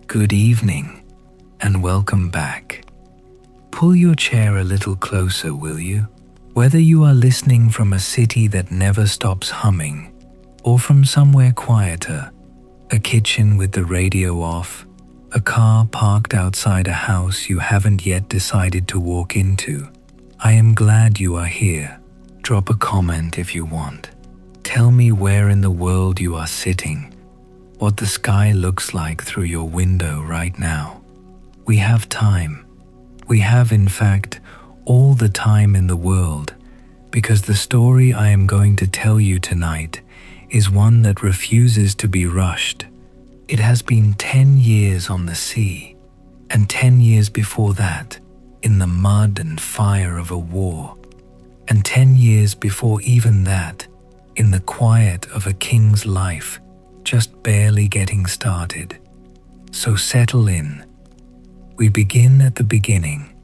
Good evening, and welcome back. Pull your chair a little closer, will you? Whether you are listening from a city that never stops humming, or from somewhere quieter, a kitchen with the radio off, a car parked outside a house you haven't yet decided to walk into, I am glad you are here. Drop a comment if you want. Tell me where in the world you are sitting, what the sky looks like through your window right now. We have time. We have, in fact, all the time in the world, because the story I am going to tell you tonight is one that refuses to be rushed. It has been 10 years on the sea, and 10 years before that, in the mud and fire of a war, and 10 years before even that, in the quiet of a king's life, just barely getting started. So settle in. We begin at the beginning,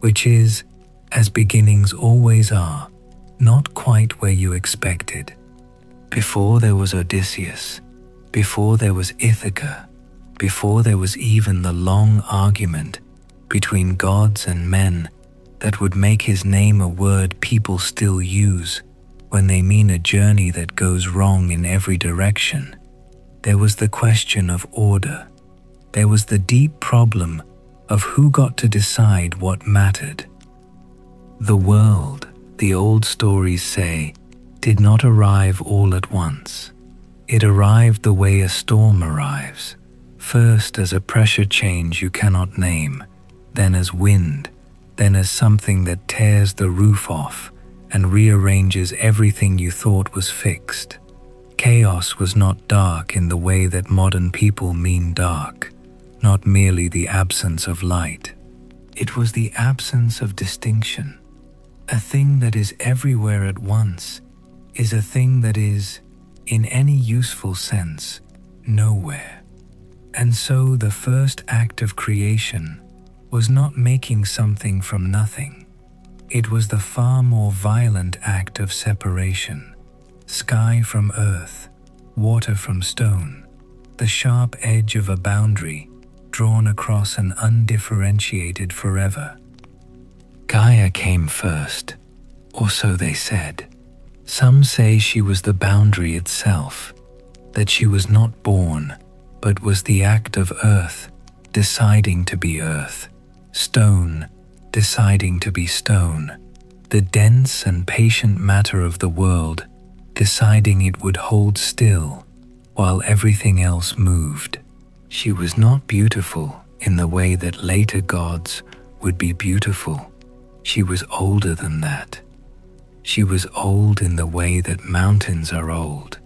which is, as beginnings always are, not quite where you expected. Before there was Odysseus, before there was Ithaca, before there was even the long argument between gods and men that would make his name a word people still use when they mean a journey that goes wrong in every direction, there was the question of order. There was the deep problem of who got to decide what mattered. The world, the old stories say, did not arrive all at once. It arrived the way a storm arrives, first as a pressure change you cannot name, then as wind, then as something that tears the roof off and rearranges everything you thought was fixed. Chaos was not dark in the way that modern people mean dark, not merely the absence of light. It was the absence of distinction. A thing that is everywhere at once is a thing that is, in any useful sense, nowhere. And so the first act of creation was not making something from nothing. It was the far more violent act of separation. Sky from earth, water from stone, the sharp edge of a boundary drawn across an undifferentiated forever. Gaia came first, or so they said. Some say she was the boundary itself, that she was not born, but was the act of earth deciding to be earth, stone deciding to be stone, the dense and patient matter of the world deciding it would hold still while everything else moved. She was not beautiful in the way that later gods would be beautiful. She was older than that. She was old in the way that mountains are old,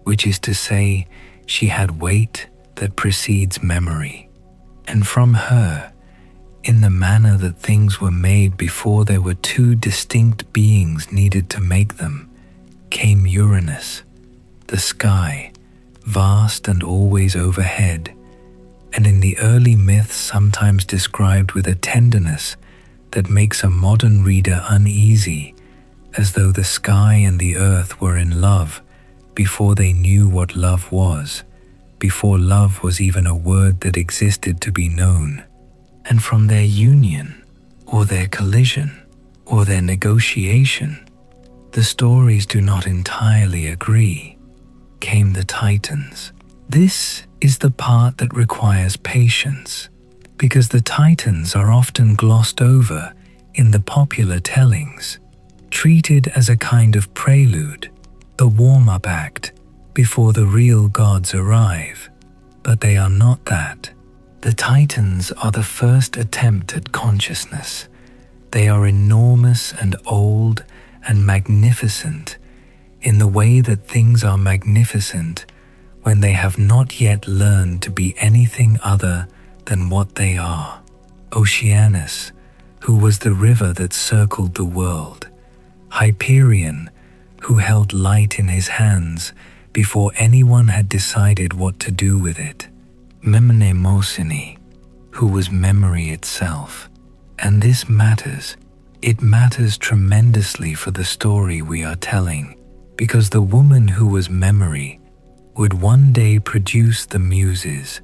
which is to say, she had weight that precedes memory. And from her, in the manner that things were made before there were two distinct beings needed to make them, came Uranus, the sky, vast and always overhead, and in the early myths sometimes described with a tenderness that makes a modern reader uneasy, as though the sky and the earth were in love before they knew what love was, before love was even a word that existed to be known. And from their union, or their collision, or their negotiation, the stories do not entirely agree, came the Titans. This is the part that requires patience, because the Titans are often glossed over in the popular tellings, treated as a kind of prelude, the warm-up act before the real gods arrive. But they are not that. The Titans are the first attempt at consciousness. They are enormous and old and magnificent in the way that things are magnificent when they have not yet learned to be anything other than what they are. Oceanus, who was the river that circled the world. Hyperion, who held light in his hands before anyone had decided what to do with it. Mnemosyne, who was memory itself. And this matters. It matters tremendously for the story we are telling, because the woman who was memory would one day produce the Muses,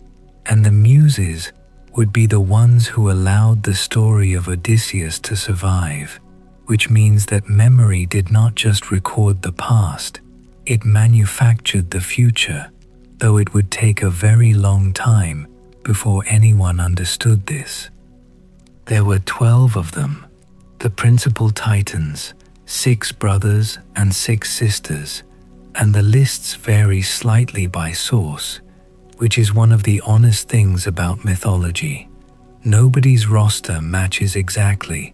and the Muses would be the ones who allowed the story of Odysseus to survive, which means that memory did not just record the past, it manufactured the future, though it would take a very long time before anyone understood this. There were 12 of them, the principal titans, 6 brothers and 6 sisters, and the lists vary slightly by source, which is one of the honest things about mythology. Nobody's roster matches exactly,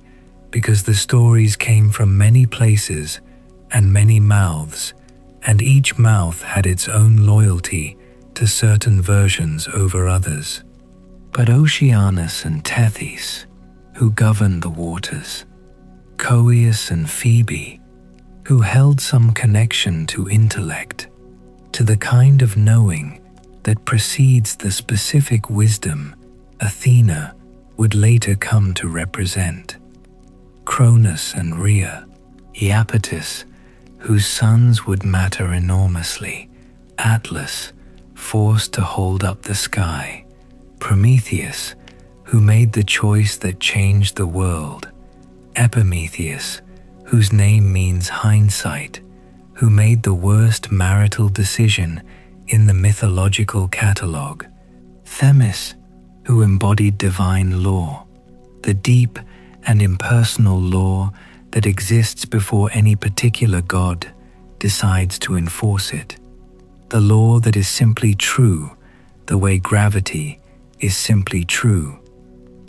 because the stories came from many places and many mouths, and each mouth had its own loyalty to certain versions over others. But Oceanus and Tethys, who governed the waters, Coeus and Phoebe, who held some connection to intellect, to the kind of knowing that precedes the specific wisdom Athena would later come to represent. Kronos and Rhea, Iapetus, whose sons would matter enormously, Atlas, forced to hold up the sky, Prometheus, who made the choice that changed the world, Epimetheus, whose name means hindsight, who made the worst marital decision in the mythological catalogue, Themis, who embodied divine law, the deep and impersonal law that exists before any particular god decides to enforce it, the law that is simply true, the way gravity is simply true,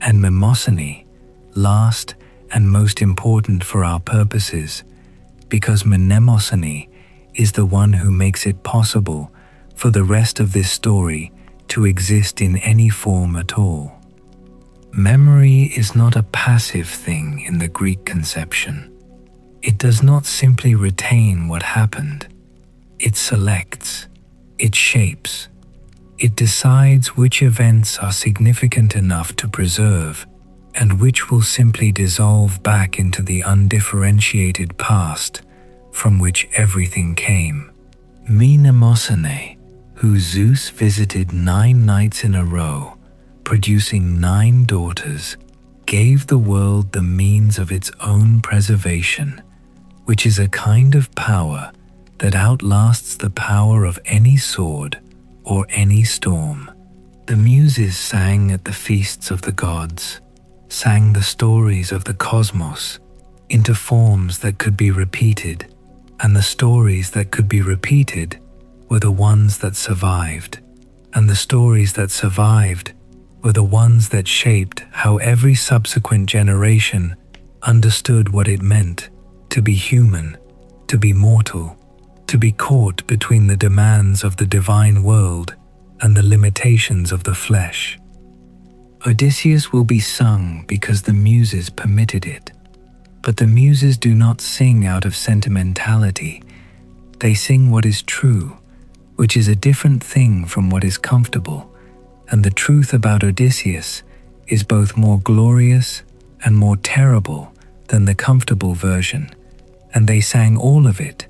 and Mnemosyne, last and most important for our purposes, because Mnemosyne is the one who makes it possible for the rest of this story to exist in any form at all. Memory is not a passive thing in the Greek conception. It does not simply retain what happened. It selects, it shapes, it decides which events are significant enough to preserve and which will simply dissolve back into the undifferentiated past from which everything came. Mnemosyne, who Zeus visited 9 nights in a row, producing 9 daughters, gave the world the means of its own preservation, which is a kind of power that outlasts the power of any sword or any storm. The Muses sang at the feasts of the gods, sang the stories of the cosmos into forms that could be repeated, and the stories that could be repeated were the ones that survived, and the stories that survived were the ones that shaped how every subsequent generation understood what it meant to be human, to be mortal, to be caught between the demands of the divine world and the limitations of the flesh. Odysseus will be sung because the Muses permitted it, but the Muses do not sing out of sentimentality. They sing what is true, which is a different thing from what is comfortable, and the truth about Odysseus is both more glorious and more terrible than the comfortable version, and they sang all of it,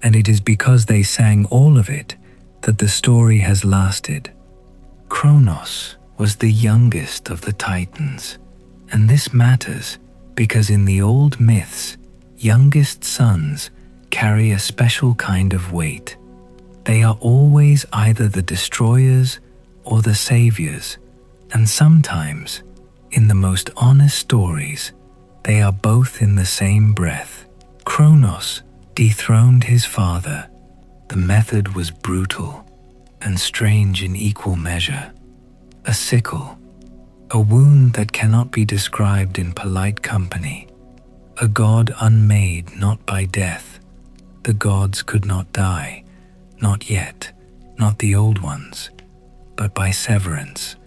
and it is because they sang all of it that the story has lasted. Kronos was the youngest of the Titans, and this matters because in the old myths, youngest sons carry a special kind of weight. They are always either the destroyers or the saviors, and sometimes, in the most honest stories, they are both in the same breath. Kronos dethroned his father. The method was brutal and strange in equal measure. A sickle, a wound that cannot be described in polite company, a god unmade not by death. The gods could not die, not yet, not the old ones, but by severance,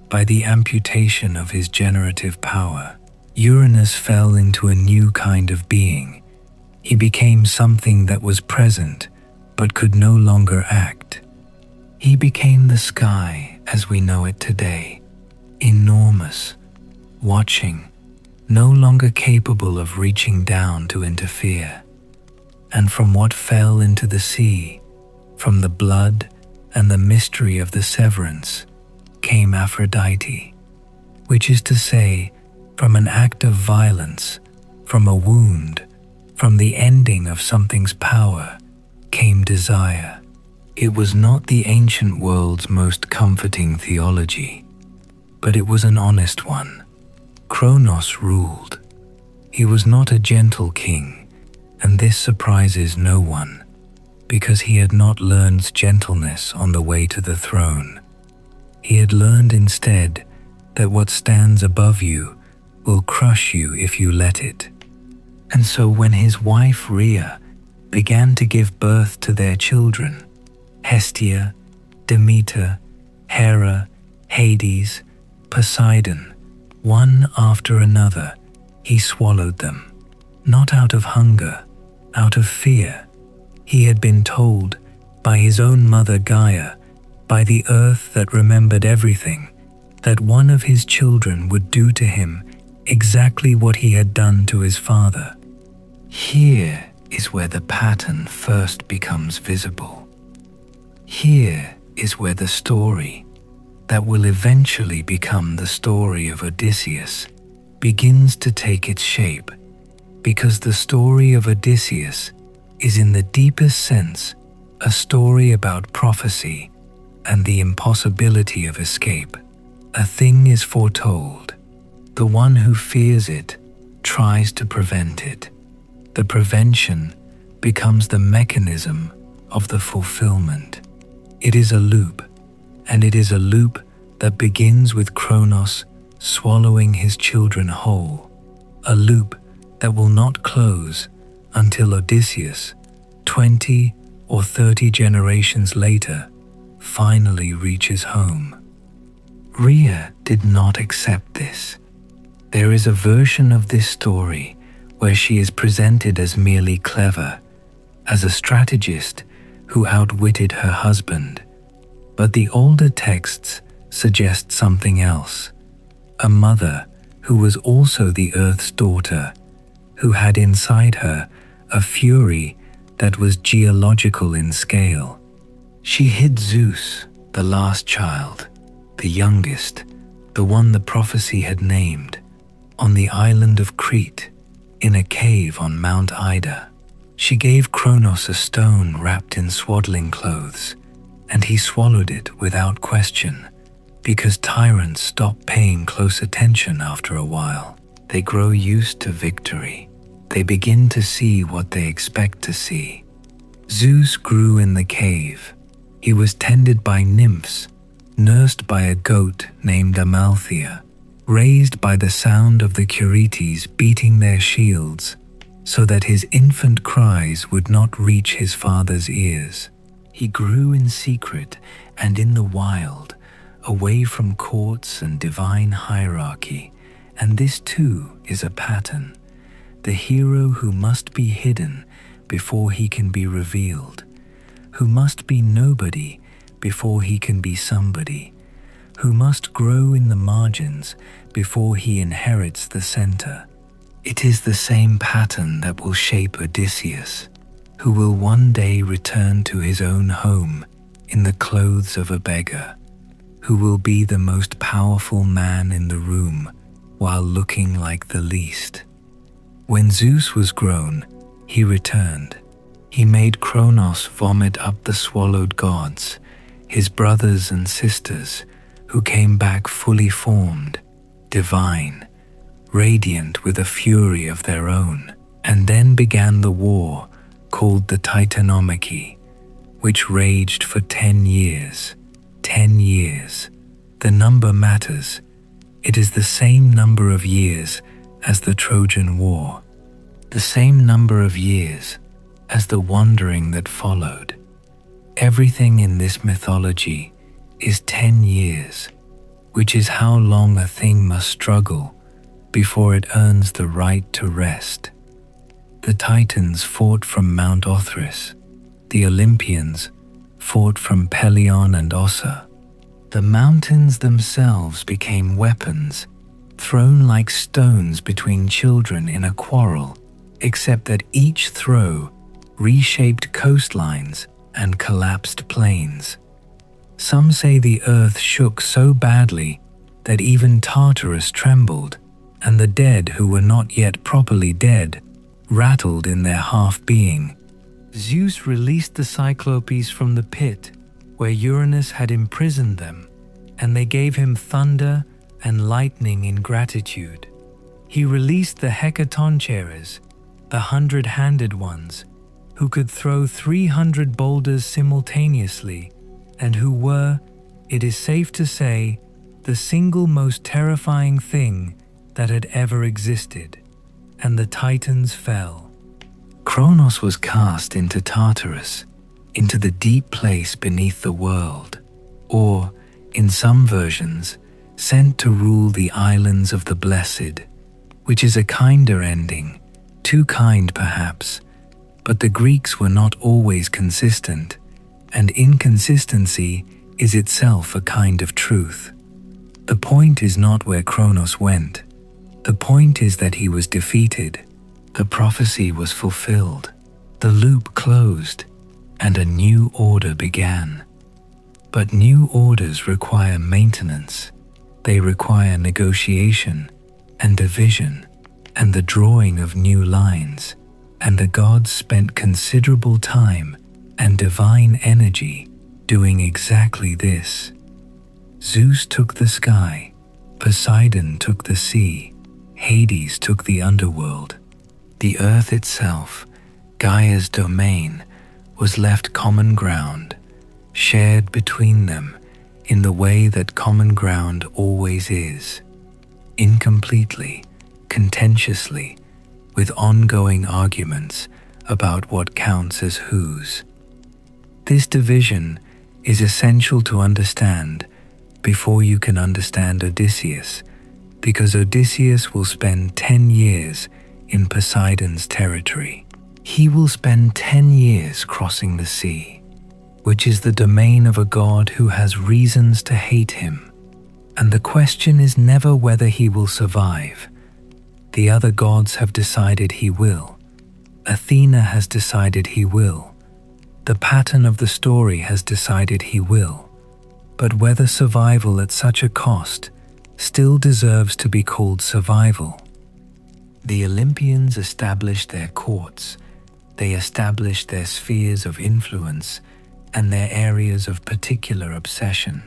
by the amputation of his generative power. Uranus fell into a new kind of being. He became something that was present, but could no longer act. He became the sky as we know it today, enormous, watching, no longer capable of reaching down to interfere. And from what fell into the sea, from the blood and the mystery of the severance, came Aphrodite, which is to say, from an act of violence, from a wound, from the ending of something's power, came desire. It was not the ancient world's most comforting theology, but it was an honest one. Kronos ruled. He was not a gentle king, and this surprises no one, because he had not learned gentleness on the way to the throne. He had learned instead that what stands above you will crush you if you let it. And so when his wife Rhea began to give birth to their children, Hestia, Demeter, Hera, Hades, Poseidon, one after another, he swallowed them, not out of hunger, out of fear. He had been told by his own mother Gaia, by the earth that remembered everything, that one of his children would do to him exactly what he had done to his father. Here is where the pattern first becomes visible. Here is where the story, that will eventually become the story of Odysseus, begins to take its shape, because the story of Odysseus is in the deepest sense a story about prophecy and the impossibility of escape. A thing is foretold. The one who fears it tries to prevent it. The prevention becomes the mechanism of the fulfillment. It is a loop, and it is a loop that begins with Kronos swallowing his children whole, a loop that will not close until Odysseus, 20 or 30 generations later, finally reaches home. Rhea did not accept this. There is a version of this story where she is presented as merely clever, as a strategist who outwitted her husband, but the older texts suggest something else. A mother who was also the Earth's daughter, who had inside her a fury that was geological in scale. She hid Zeus, the last child, the youngest, the one the prophecy had named, on the island of Crete, in a cave on Mount Ida. She gave Kronos a stone wrapped in swaddling clothes, and he swallowed it without question, because tyrants stop paying close attention after a while. They grow used to victory. They begin to see what they expect to see. Zeus grew in the cave. He was tended by nymphs, nursed by a goat named Amalthea, raised by the sound of the Curetes beating their shields, so that his infant cries would not reach his father's ears. He grew in secret and in the wild, away from courts and divine hierarchy, and this too is a pattern. The hero who must be hidden before he can be revealed, who must be nobody before he can be somebody, who must grow in the margins before he inherits the center. It is the same pattern that will shape Odysseus, who will one day return to his own home in the clothes of a beggar, who will be the most powerful man in the room while looking like the least. When Zeus was grown, he returned. He made Kronos vomit up the swallowed gods, his brothers and sisters, who came back fully formed, divine, radiant with a fury of their own. And then began the war called the Titanomachy, which raged for 10 years. 10 years. The number matters. It is the same number of years as the Trojan War, the same number of years as the wandering that followed. Everything in this mythology is 10 years, which is how long a thing must struggle before it earns the right to rest. The Titans fought from Mount Othrys. The Olympians fought from Pelion and Ossa. The mountains themselves became weapons, thrown like stones between children in a quarrel, except that each throw reshaped coastlines and collapsed plains. Some say the earth shook so badly that even Tartarus trembled, and the dead who were not yet properly dead rattled in their half-being. Zeus released the Cyclopes from the pit where Uranus had imprisoned them, and they gave him thunder and lightning in gratitude. He released the Hecatoncheires, the 100-handed ones, who could throw 300 boulders simultaneously, and who were, it is safe to say, the single most terrifying thing that had ever existed. And the Titans fell. Kronos was cast into Tartarus, into the deep place beneath the world, or, in some versions, sent to rule the islands of the blessed, which is a kinder ending, too kind perhaps, but the Greeks were not always consistent, and inconsistency is itself a kind of truth. The point is not where Kronos went. The point is that he was defeated. The prophecy was fulfilled. The loop closed, and a new order began. But new orders require maintenance. They require negotiation and division and the drawing of new lines, and the gods spent considerable time and divine energy doing exactly this. Zeus took the sky, Poseidon took the sea, Hades took the underworld. The earth itself, Gaia's domain, was left common ground, shared between them in the way that common ground always is, incompletely, contentiously, with ongoing arguments about what counts as whose. This division is essential to understand before you can understand Odysseus, because Odysseus will spend 10 years in Poseidon's territory. He will spend 10 years crossing the sea, which is the domain of a god who has reasons to hate him. And the question is never whether he will survive. The other gods have decided he will. Athena has decided he will. The pattern of the story has decided he will. But whether survival at such a cost still deserves to be called survival. The Olympians established their courts. They established their spheres of influence and their areas of particular obsession.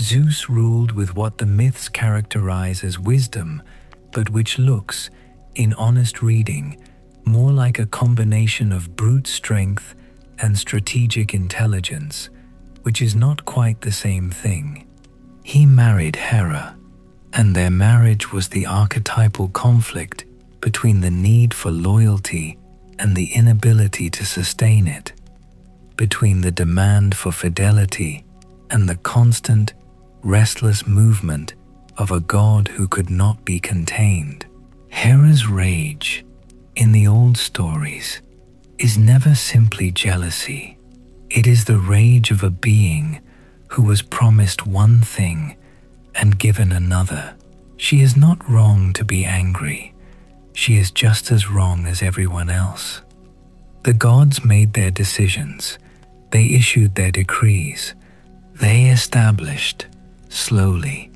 Zeus ruled with what the myths characterize as wisdom, but which looks, in honest reading, more like a combination of brute strength and strategic intelligence, which is not quite the same thing. He married Hera, and their marriage was the archetypal conflict between the need for loyalty and the inability to sustain it, between the demand for fidelity and the constant, restless movement of a god who could not be contained. Hera's rage, in the old stories, is never simply jealousy. It is the rage of a being who was promised one thing and given another. She is not wrong to be angry. She is just as wrong as everyone else. The gods made their decisions. They issued their decrees. They established, slowly,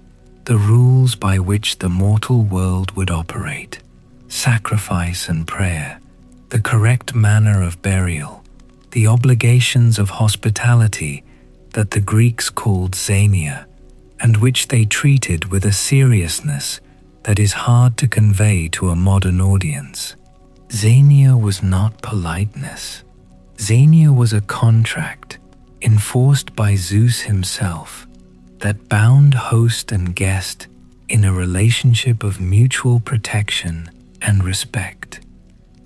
the rules by which the mortal world would operate. Sacrifice and prayer, the correct manner of burial, the obligations of hospitality that the Greeks called Xenia, and which they treated with a seriousness that is hard to convey to a modern audience. Xenia was not politeness. Xenia was a contract enforced by Zeus himself that bound host and guest in a relationship of mutual protection and respect.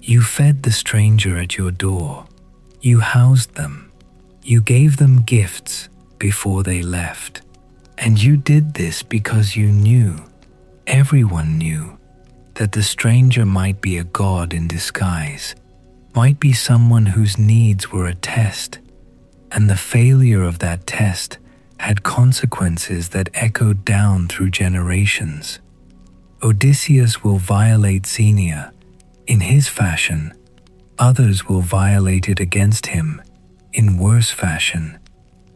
You fed the stranger at your door. You housed them. You gave them gifts before they left. And you did this because you knew, everyone knew, that the stranger might be a god in disguise, might be someone whose needs were a test, and the failure of that test had consequences that echoed down through generations. Odysseus will violate Xenia in his fashion. Others will violate it against him in worse fashion.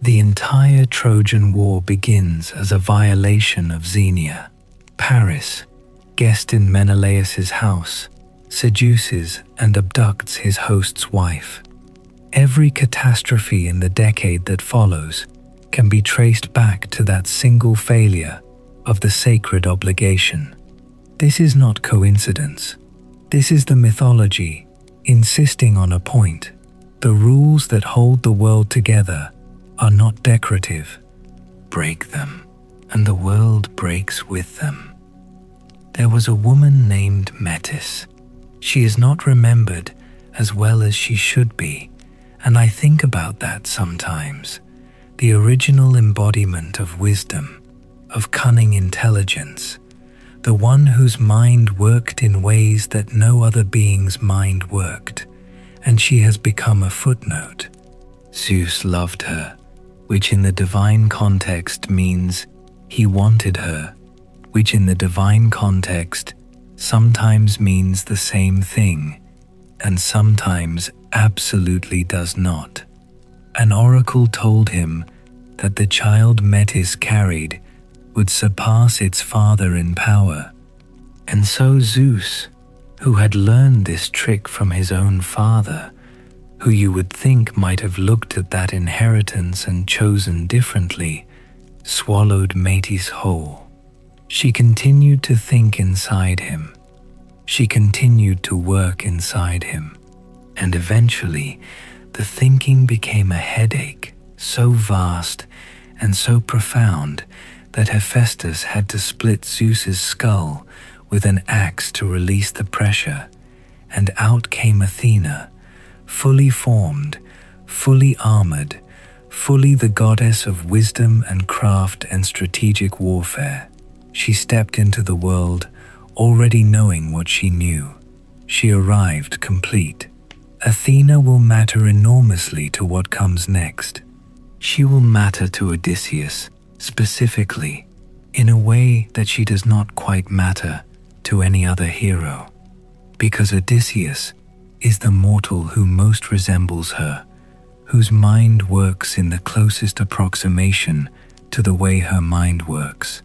The entire Trojan War begins as a violation of Xenia. Paris, guest in Menelaus's house, seduces and abducts his host's wife. Every catastrophe in the decade that follows can be traced back to that single failure of the sacred obligation. This is not coincidence. This is the mythology, insisting on a point. The rules that hold the world together are not decorative. Break them, and the world breaks with them. There was a woman named Metis. She is not remembered as well as she should be, and I think about that sometimes. The original embodiment of wisdom, of cunning intelligence, the one whose mind worked in ways that no other being's mind worked, and she has become a footnote. Zeus loved her, which in the divine context means he wanted her, which in the divine context sometimes means the same thing, and sometimes absolutely does not. An oracle told him that the child Metis carried would surpass its father in power, and so Zeus, who had learned this trick from his own father, who you would think might have looked at that inheritance and chosen differently, swallowed Metis whole. She continued to think inside him. She continued to work inside him. And eventually, the thinking became a headache, so vast and so profound that Hephaestus had to split Zeus's skull with an axe to release the pressure, and out came Athena, fully formed, fully armored, fully the goddess of wisdom and craft and strategic warfare. She stepped into the world already knowing what she knew. She arrived complete. Athena will matter enormously to what comes next. She will matter to Odysseus, specifically, in a way that she does not quite matter to any other hero, because Odysseus is the mortal who most resembles her, whose mind works in the closest approximation to the way her mind works.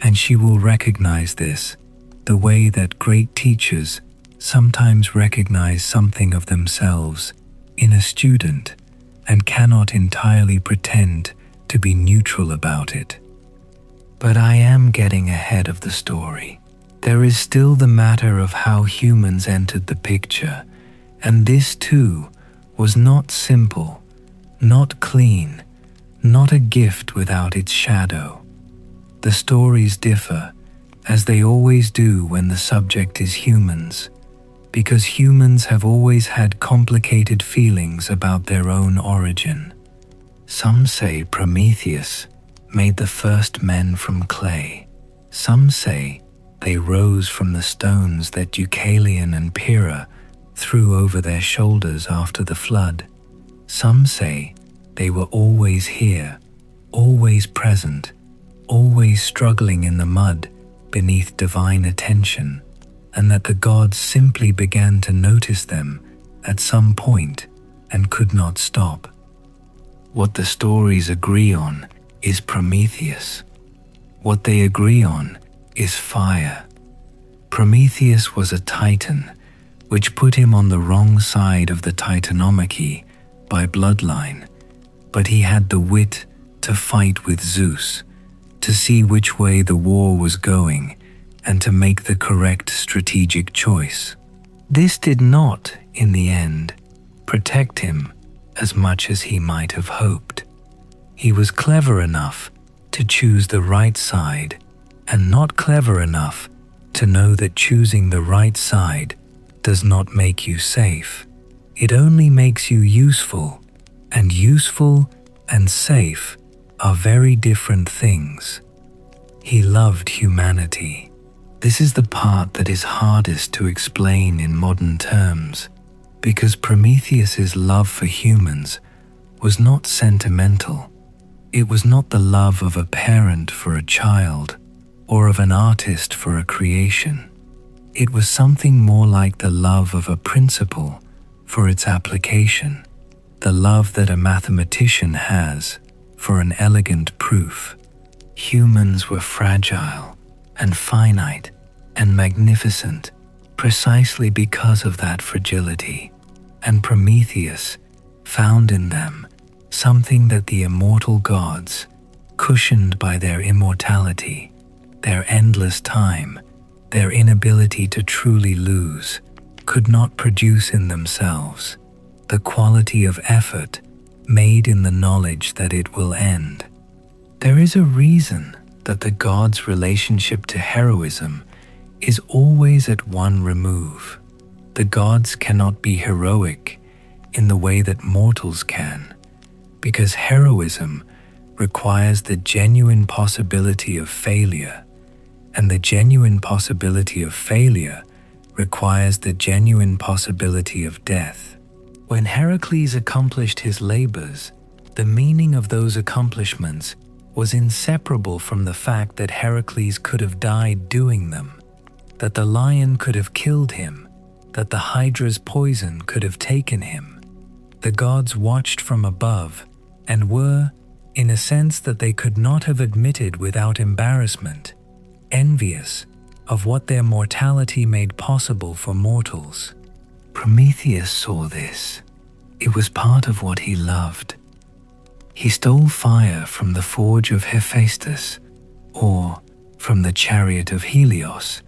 And she will recognize this, the way that great teachers sometimes recognize something of themselves in a student and cannot entirely pretend to be neutral about it. But I am getting ahead of the story. There is still the matter of how humans entered the picture, and this too was not simple, not clean, not a gift without its shadow. The stories differ, as they always do when the subject is humans, because humans have always had complicated feelings about their own origin. Some say Prometheus made the first men from clay. Some say they rose from the stones that Deucalion and Pyrrha threw over their shoulders after the flood. Some say they were always here, always present, always struggling in the mud beneath divine attention, and that the gods simply began to notice them at some point and could not stop. What the stories agree on is Prometheus. What they agree on is fire. Prometheus was a titan, which put him on the wrong side of the Titanomachy by bloodline, but he had the wit to fight with Zeus, to see which way the war was going, and to make the correct strategic choice. This did not, in the end, protect him as much as he might have hoped. He was clever enough to choose the right side, and not clever enough to know that choosing the right side does not make you safe. It only makes you useful, and useful and safe are very different things. He loved humanity. This is the part that is hardest to explain in modern terms, because Prometheus's love for humans was not sentimental. It was not the love of a parent for a child, or of an artist for a creation. It was something more like the love of a principle for its application, the love that a mathematician has for an elegant proof. Humans were fragile and finite and magnificent precisely because of that fragility, and Prometheus found in them something that the immortal gods, cushioned by their immortality, their endless time, their inability to truly lose, could not produce in themselves: the quality of effort made in the knowledge that it will end. There is a reason that the gods' relationship to heroism is always at one remove. The gods cannot be heroic in the way that mortals can, because heroism requires the genuine possibility of failure, and the genuine possibility of failure requires the genuine possibility of death. When Heracles accomplished his labors, the meaning of those accomplishments was inseparable from the fact that Heracles could have died doing them, that the lion could have killed him, that the Hydra's poison could have taken him. The gods watched from above and were, in a sense that they could not have admitted without embarrassment, envious of what their mortality made possible for mortals. Prometheus saw this. It was part of what he loved. He stole fire from the forge of Hephaestus, or from the chariot of Helios,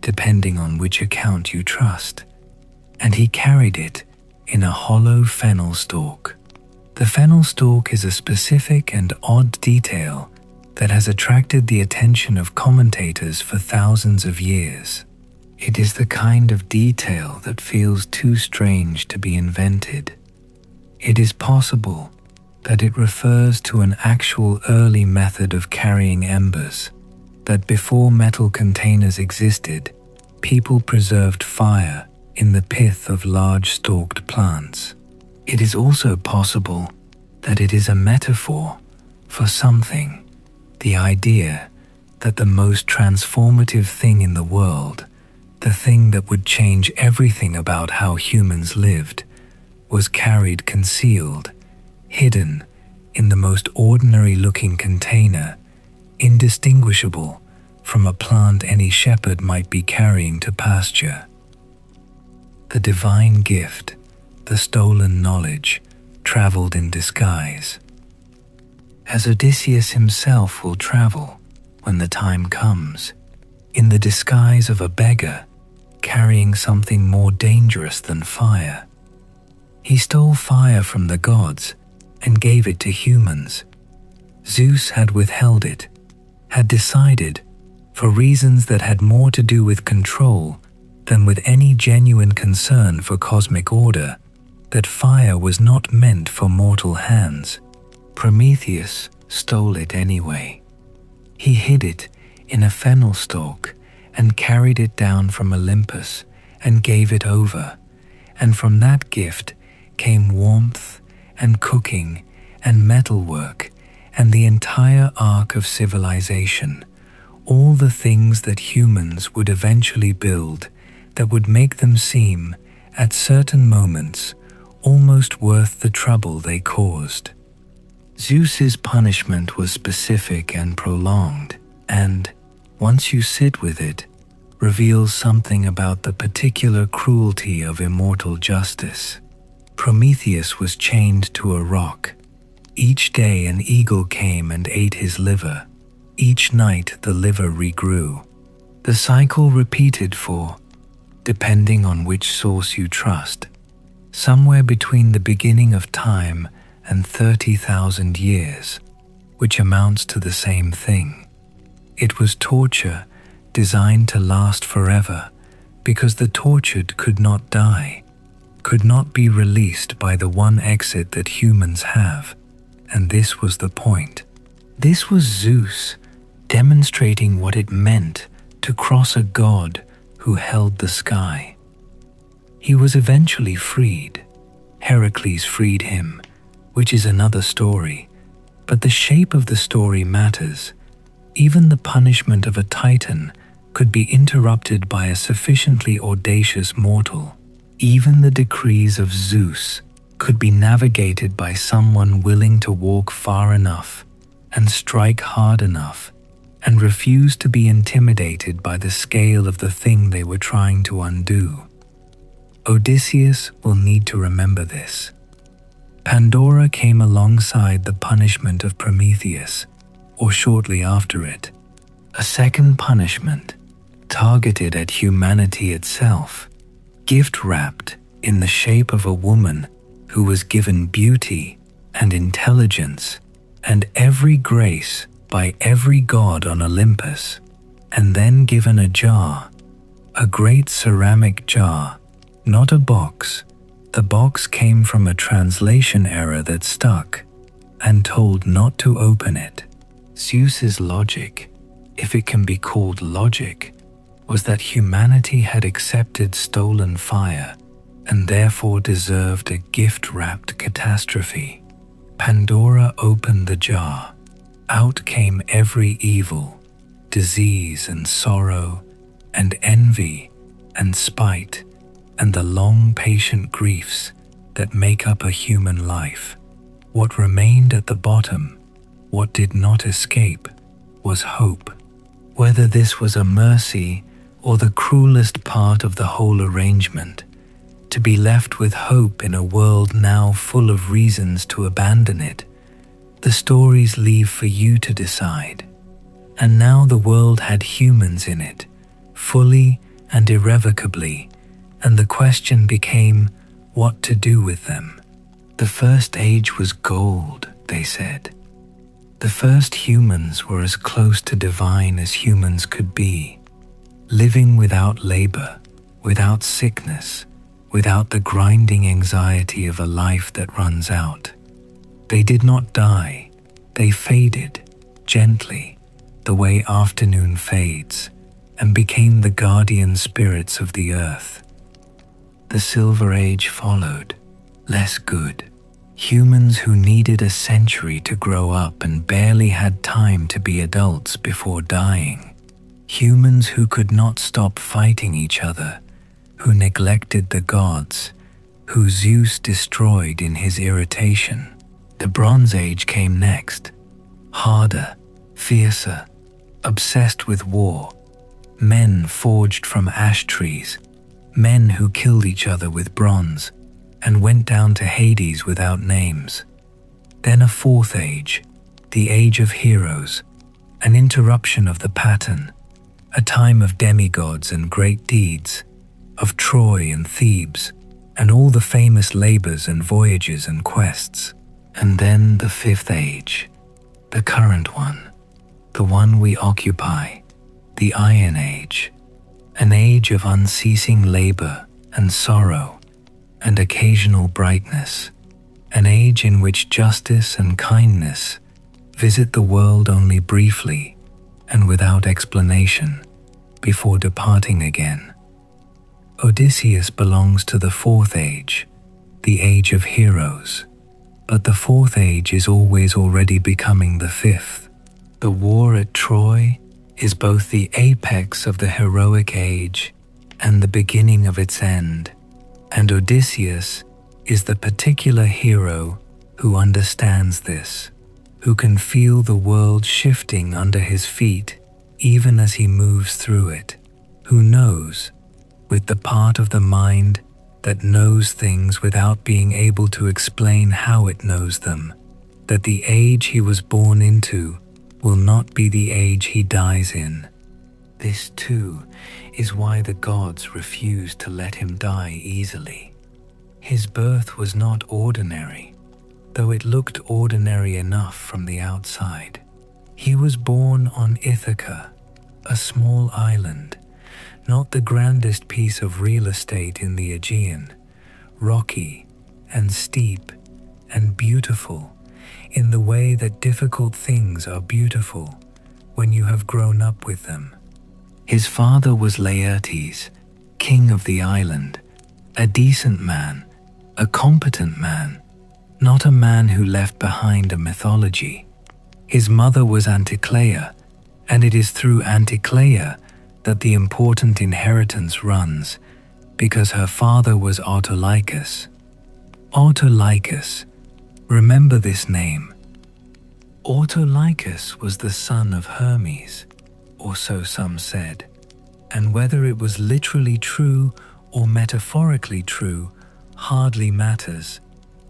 depending on which account you trust, and he carried it in a hollow fennel stalk. The fennel stalk is a specific and odd detail that has attracted the attention of commentators for thousands of years. It is the kind of detail that feels too strange to be invented. It is possible that it refers to an actual early method of carrying embers, that before metal containers existed, people preserved fire in the pith of large stalked plants. It is also possible that it is a metaphor for something, the idea that the most transformative thing in the world, the thing that would change everything about how humans lived, was carried concealed, hidden in the most ordinary-looking container, indistinguishable from a plant any shepherd might be carrying to pasture. The divine gift, the stolen knowledge, traveled in disguise, as Odysseus himself will travel when the time comes, in the disguise of a beggar, carrying something more dangerous than fire. He stole fire from the gods and gave it to humans. Zeus had withheld it, had decided, for reasons that had more to do with control than with any genuine concern for cosmic order, that fire was not meant for mortal hands. Prometheus stole it anyway. He hid it in a fennel stalk and carried it down from Olympus and gave it over, and from that gift came warmth and cooking and metalwork and the entire arc of civilization, all the things that humans would eventually build that would make them seem, at certain moments, almost worth the trouble they caused. Zeus's punishment was specific and prolonged, and, once you sit with it, reveals something about the particular cruelty of immortal justice. Prometheus was chained to a rock. Each day an eagle came and ate his liver. Each night the liver regrew. The cycle repeated for, depending on which source you trust, somewhere between the beginning of time and 30,000 years, which amounts to the same thing. It was torture designed to last forever, because the tortured could not die, could not be released by the one exit that humans have, and this was the point. This was Zeus demonstrating what it meant to cross a god who held the sky. He was eventually freed. Heracles freed him, which is another story, but the shape of the story matters. Even the punishment of a titan could be interrupted by a sufficiently audacious mortal. Even the decrees of Zeus could be navigated by someone willing to walk far enough and strike hard enough and refuse to be intimidated by the scale of the thing they were trying to undo. Odysseus will need to remember this. Pandora came alongside the punishment of Prometheus, or shortly after it, a second punishment targeted at humanity itself, gift-wrapped in the shape of a woman who was given beauty and intelligence and every grace by every god on Olympus, and then given a jar, a great ceramic jar, not a box. The box came from a translation error that stuck, and told not to open it. Zeus's logic, if it can be called logic, was that humanity had accepted stolen fire and therefore deserved a gift-wrapped catastrophe. Pandora opened the jar. Out came every evil, disease and sorrow, and envy and spite, and the long patient griefs that make up a human life. What remained at the bottom, what did not escape, was hope. Whether this was a mercy or the cruelest part of the whole arrangement, to be left with hope in a world now full of reasons to abandon it, the stories leave for you to decide. And now the world had humans in it, fully and irrevocably, and the question became what to do with them. The first age was gold, they said. The first humans were as close to divine as humans could be, living without labor, without sickness, without the grinding anxiety of a life that runs out. They did not die, they faded, gently, the way afternoon fades, and became the guardian spirits of the earth. The Silver Age followed, less good. Humans who needed a century to grow up and barely had time to be adults before dying. Humans who could not stop fighting each other, who neglected the gods, who Zeus destroyed in his irritation. The Bronze Age came next, harder, fiercer, obsessed with war. Men forged from ash trees, men who killed each other with bronze and went down to Hades without names. Then a Fourth Age, the Age of Heroes, an interruption of the pattern, a time of demigods and great deeds, of Troy and Thebes, and all the famous labors and voyages and quests. And then the Fifth Age, the current one, the one we occupy, the Iron Age, an age of unceasing labor and sorrow and occasional brightness, an age in which justice and kindness visit the world only briefly and without explanation before departing again. Odysseus belongs to the Fourth Age, the Age of Heroes, but the Fourth Age is always already becoming the Fifth. The war at Troy is both the apex of the heroic age and the beginning of its end, and Odysseus is the particular hero who understands this, who can feel the world shifting under his feet even as he moves through it, who knows, with the part of the mind that knows things without being able to explain how it knows them, that the age he was born into will not be the age he dies in. This, too, is why the gods refused to let him die easily. His birth was not ordinary, though it looked ordinary enough from the outside. He was born on Ithaca, a small island, not the grandest piece of real estate in the Aegean, rocky and steep and beautiful in the way that difficult things are beautiful when you have grown up with them. His father was Laertes, king of the island, a decent man, a competent man, not a man who left behind a mythology. His mother was Anticlea, and it is through Anticlea that the important inheritance runs, because her father was Autolycus. Autolycus. Remember this name. Autolycus was the son of Hermes, or so some said, and whether it was literally true or metaphorically true hardly matters,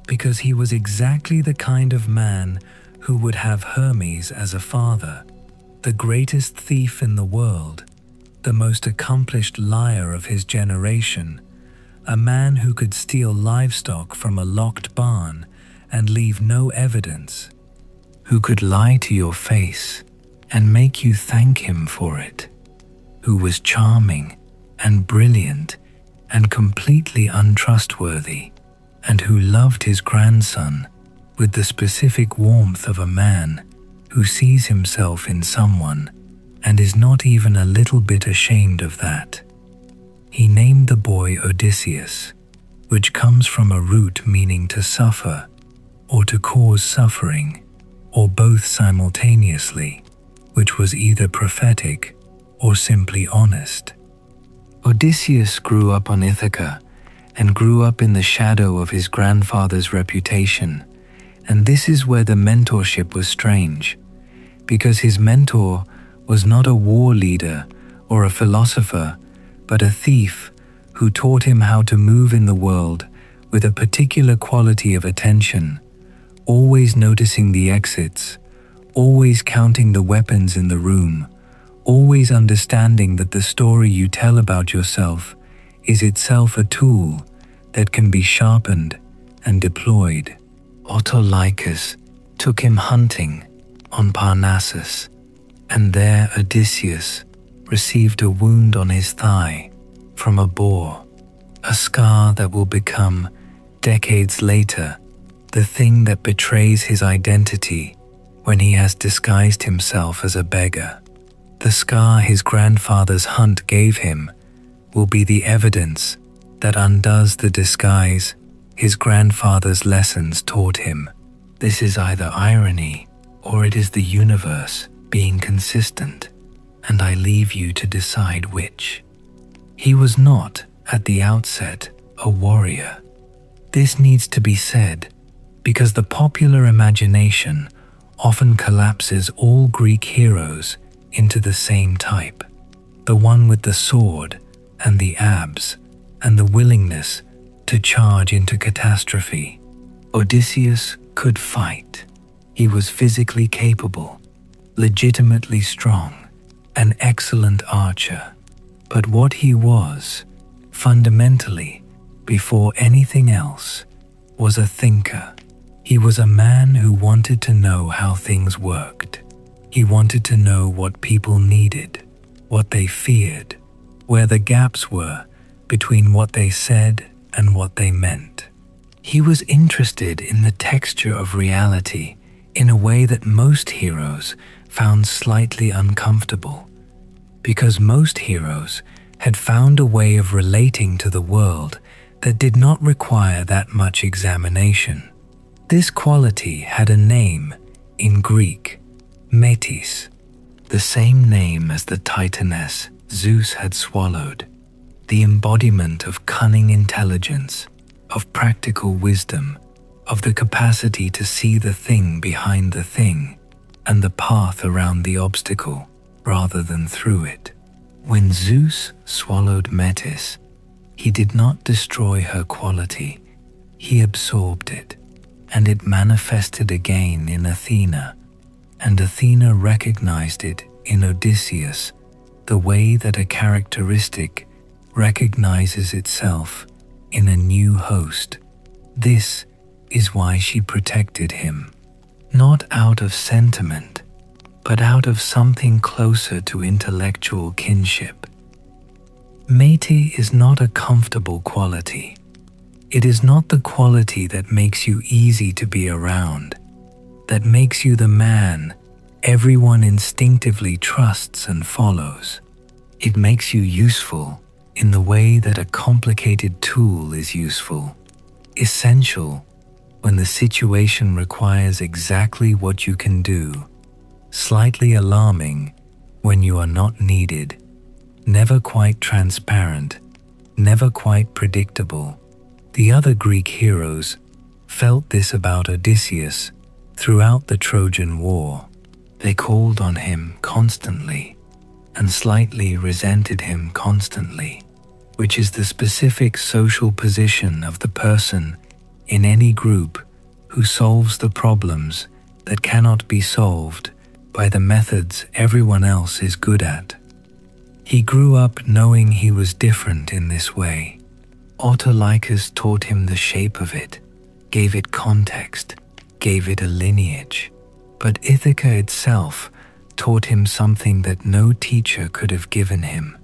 because he was exactly the kind of man who would have Hermes as a father, the greatest thief in the world, the most accomplished liar of his generation, a man who could steal livestock from a locked barn and leave no evidence, who could lie to your face and make you thank him for it, who was charming and brilliant and completely untrustworthy, and who loved his grandson with the specific warmth of a man who sees himself in someone and is not even a little bit ashamed of that. He named the boy Odysseus, which comes from a root meaning to suffer or to cause suffering, or both simultaneously, which was either prophetic or simply honest. Odysseus grew up on Ithaca and grew up in the shadow of his grandfather's reputation, and this is where the mentorship was strange, because his mentor was not a war leader or a philosopher, but a thief who taught him how to move in the world with a particular quality of attention, always noticing the exits, always counting the weapons in the room, always understanding that the story you tell about yourself is itself a tool that can be sharpened and deployed. Autolycus took him hunting on Parnassus, and there Odysseus received a wound on his thigh from a boar, a scar that will become, decades later, the thing that betrays his identity when he has disguised himself as a beggar. The scar his grandfather's hunt gave him will be the evidence that undoes the disguise his grandfather's lessons taught him. This is either irony or it is the universe being consistent, and I leave you to decide which. He was not, at the outset, a warrior. This needs to be said because the popular imagination often collapses all Greek heroes into the same type, the one with the sword and the abs and the willingness to charge into catastrophe. Odysseus could fight. He was physically capable, legitimately strong, an excellent archer. But what he was, fundamentally, before anything else, was a thinker. He was a man who wanted to know how things worked. He wanted to know what people needed, what they feared, where the gaps were between what they said and what they meant. He was interested in the texture of reality in a way that most heroes found slightly uncomfortable, because most heroes had found a way of relating to the world that did not require that much examination. This quality had a name in Greek, Metis, the same name as the Titaness Zeus had swallowed, the embodiment of cunning intelligence, of practical wisdom, of the capacity to see the thing behind the thing and the path around the obstacle rather than through it. When Zeus swallowed Metis, he did not destroy her quality, he absorbed it, and it manifested again in Athena, and Athena recognized it in Odysseus, the way that a characteristic recognizes itself in a new host. This is why she protected him, not out of sentiment, but out of something closer to intellectual kinship. Meti is not a comfortable quality. It is not the quality that makes you easy to be around, that makes you the man everyone instinctively trusts and follows. It makes you useful in the way that a complicated tool is useful, essential when the situation requires exactly what you can do, slightly alarming when you are not needed, never quite transparent, never quite predictable. The other Greek heroes felt this about Odysseus throughout the Trojan War. They called on him constantly and slightly resented him constantly, which is the specific social position of the person in any group who solves the problems that cannot be solved by the methods everyone else is good at. He grew up knowing he was different in this way. Autolycus taught him the shape of it, gave it context, gave it a lineage. But Ithaca itself taught him something that no teacher could have given him: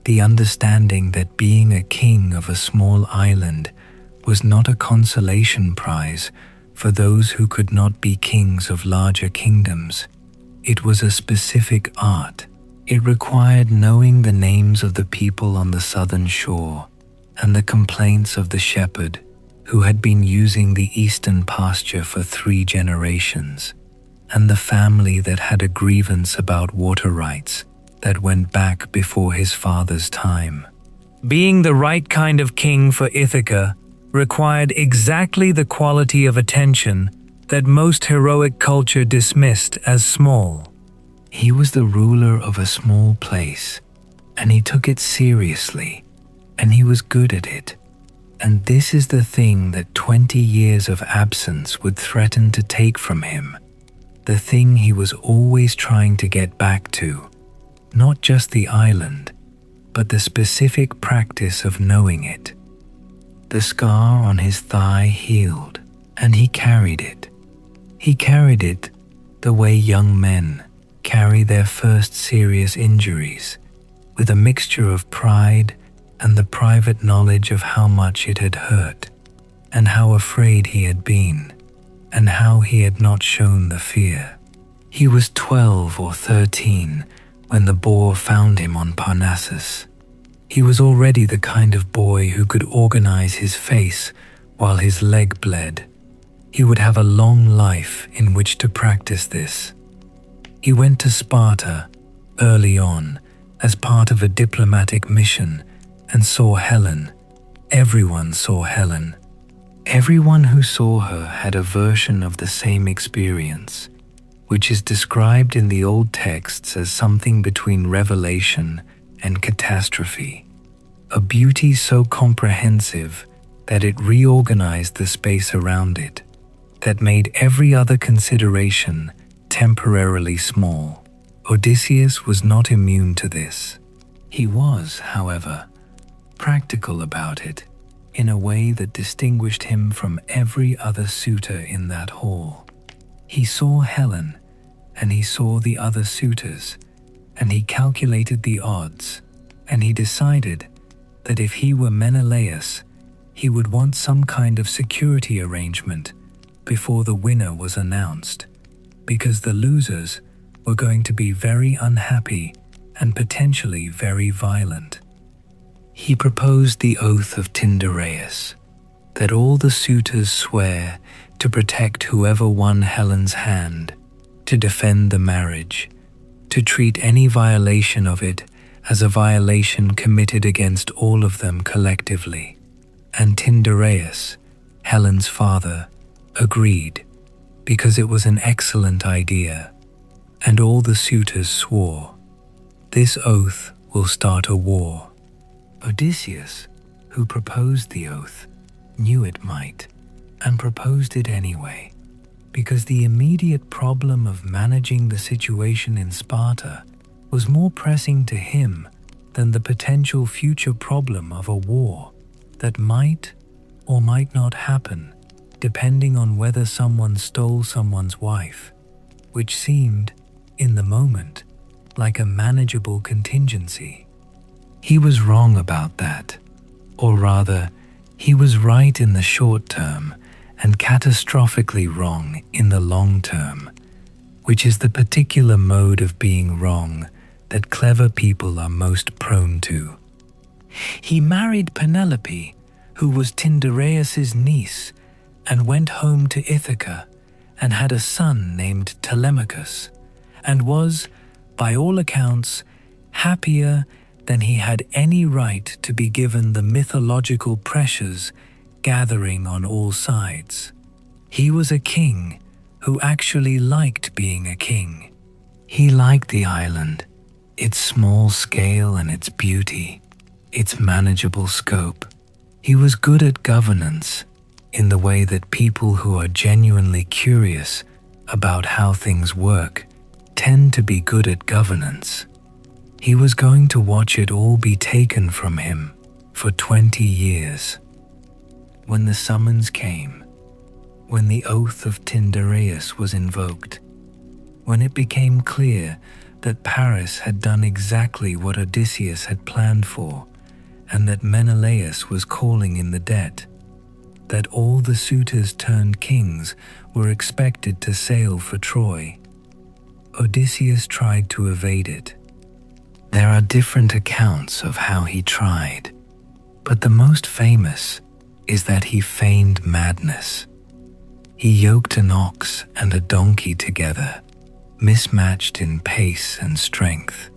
the understanding that being a king of a small island was not a consolation prize for those who could not be kings of larger kingdoms. It was a specific art. It required knowing the names of the people on the southern shore and the complaints of the shepherd who had been using the eastern pasture for 3 generations, and the family that had a grievance about water rights that went back before his father's time. Being the right kind of king for Ithaca required exactly the quality of attention that most heroic culture dismissed as small. He was the ruler of a small place, and he took it seriously, and he was good at it. And this is the thing that 20 years of absence would threaten to take from him, the thing he was always trying to get back to, not just the island, but the specific practice of knowing it. The scar on his thigh healed, and he carried it. He carried it the way young men carry their first serious injuries, with a mixture of pride and the private knowledge of how much it had hurt, and how afraid he had been, and how he had not shown the fear. He was 12 or 13 when the boar found him on Parnassus. He was already the kind of boy who could organize his face while his leg bled. He would have a long life in which to practice this. He went to Sparta early on as part of a diplomatic mission and saw Helen. Everyone saw Helen. Everyone who saw her had a version of the same experience, which is described in the old texts as something between revelation and catastrophe, a beauty so comprehensive that it reorganized the space around it, that made every other consideration temporarily small. Odysseus was not immune to this. He was, however, practical about it in a way that distinguished him from every other suitor in that hall. He saw Helen, and he saw the other suitors, and he calculated the odds, and he decided that if he were Menelaus, he would want some kind of security arrangement before the winner was announced, because the losers were going to be very unhappy and potentially very violent. He proposed the oath of Tyndareus, that all the suitors swear to protect whoever won Helen's hand, to defend the marriage, to treat any violation of it as a violation committed against all of them collectively. And Tyndareus, Helen's father, agreed, because it was an excellent idea, and all the suitors swore. This oath will start a war. Odysseus, who proposed the oath, knew it might, and proposed it anyway, because the immediate problem of managing the situation in Sparta was more pressing to him than the potential future problem of a war that might or might not happen, depending on whether someone stole someone's wife, which seemed, in the moment, like a manageable contingency. He was wrong about that, or rather, he was right in the short term and catastrophically wrong in the long term, which is the particular mode of being wrong that clever people are most prone to. He married Penelope, who was Tyndareus's niece, and went home to Ithaca and had a son named Telemachus, and was, by all accounts, happier than he had any right to be given the mythological pressures gathering on all sides. He was a king who actually liked being a king. He liked the island, its small scale and its beauty, its manageable scope. He was good at governance in the way that people who are genuinely curious about how things work tend to be good at governance. He was going to watch it all be taken from him for 20 years. When the summons came, when the oath of Tyndareus was invoked, when it became clear that Paris had done exactly what Odysseus had planned for, and that Menelaus was calling in the debt, that all the suitors turned kings were expected to sail for Troy, Odysseus tried to evade it. There are different accounts of how he tried, but the most famous is that he feigned madness. He yoked an ox and a donkey together, mismatched in pace and strength,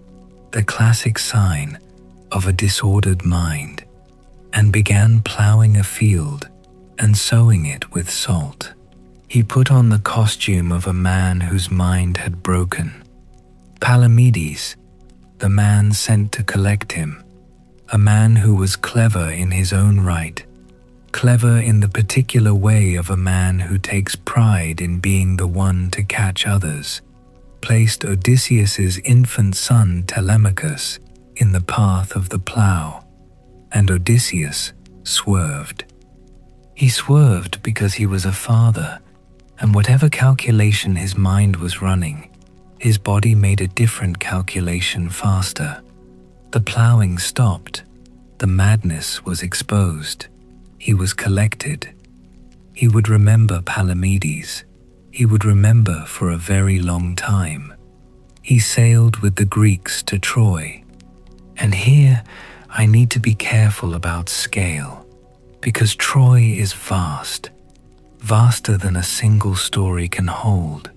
the classic sign of a disordered mind, and began plowing a field and sowing it with salt. He put on the costume of a man whose mind had broken. Palamedes, the man sent to collect him, a man who was clever in his own right, clever in the particular way of a man who takes pride in being the one to catch others, placed Odysseus's infant son Telemachus in the path of the plow, and Odysseus swerved. He swerved because he was a father, and whatever calculation his mind was running, his body made a different calculation faster. The plowing stopped. The madness was exposed. He was collected. He would remember Palamedes. He would remember for a very long time. He sailed with the Greeks to Troy. And here I need to be careful about scale, because Troy is vast, vaster than a single story can hold.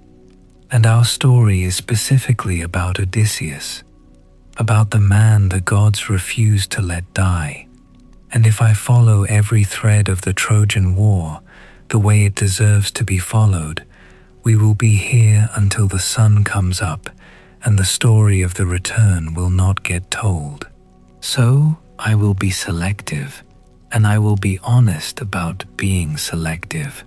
And our story is specifically about Odysseus, about the man the gods refused to let die. And if I follow every thread of the Trojan War the way it deserves to be followed, we will be here until the sun comes up, and the story of the return will not get told. So I will be selective, and I will be honest about being selective,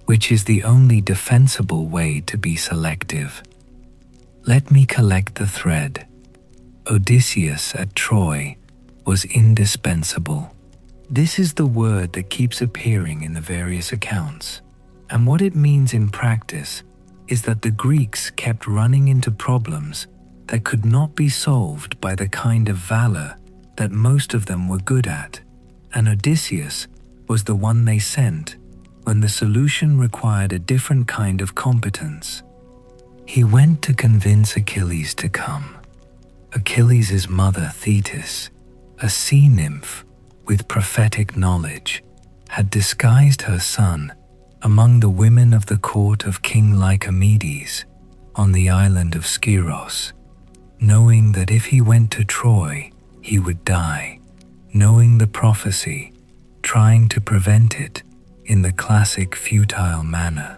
which is the only defensible way to be selective. Let me collect the thread. Odysseus at Troy was indispensable. This is the word that keeps appearing in the various accounts, and what it means in practice is that the Greeks kept running into problems that could not be solved by the kind of valor that most of them were good at, and Odysseus was the one they sent when the solution required a different kind of competence. He went to convince Achilles to come. Achilles' mother Thetis, a sea nymph with prophetic knowledge, had disguised her son among the women of the court of King Lycomedes on the island of Skyros, knowing that if he went to Troy, he would die, knowing the prophecy, trying to prevent it in the classic futile manner.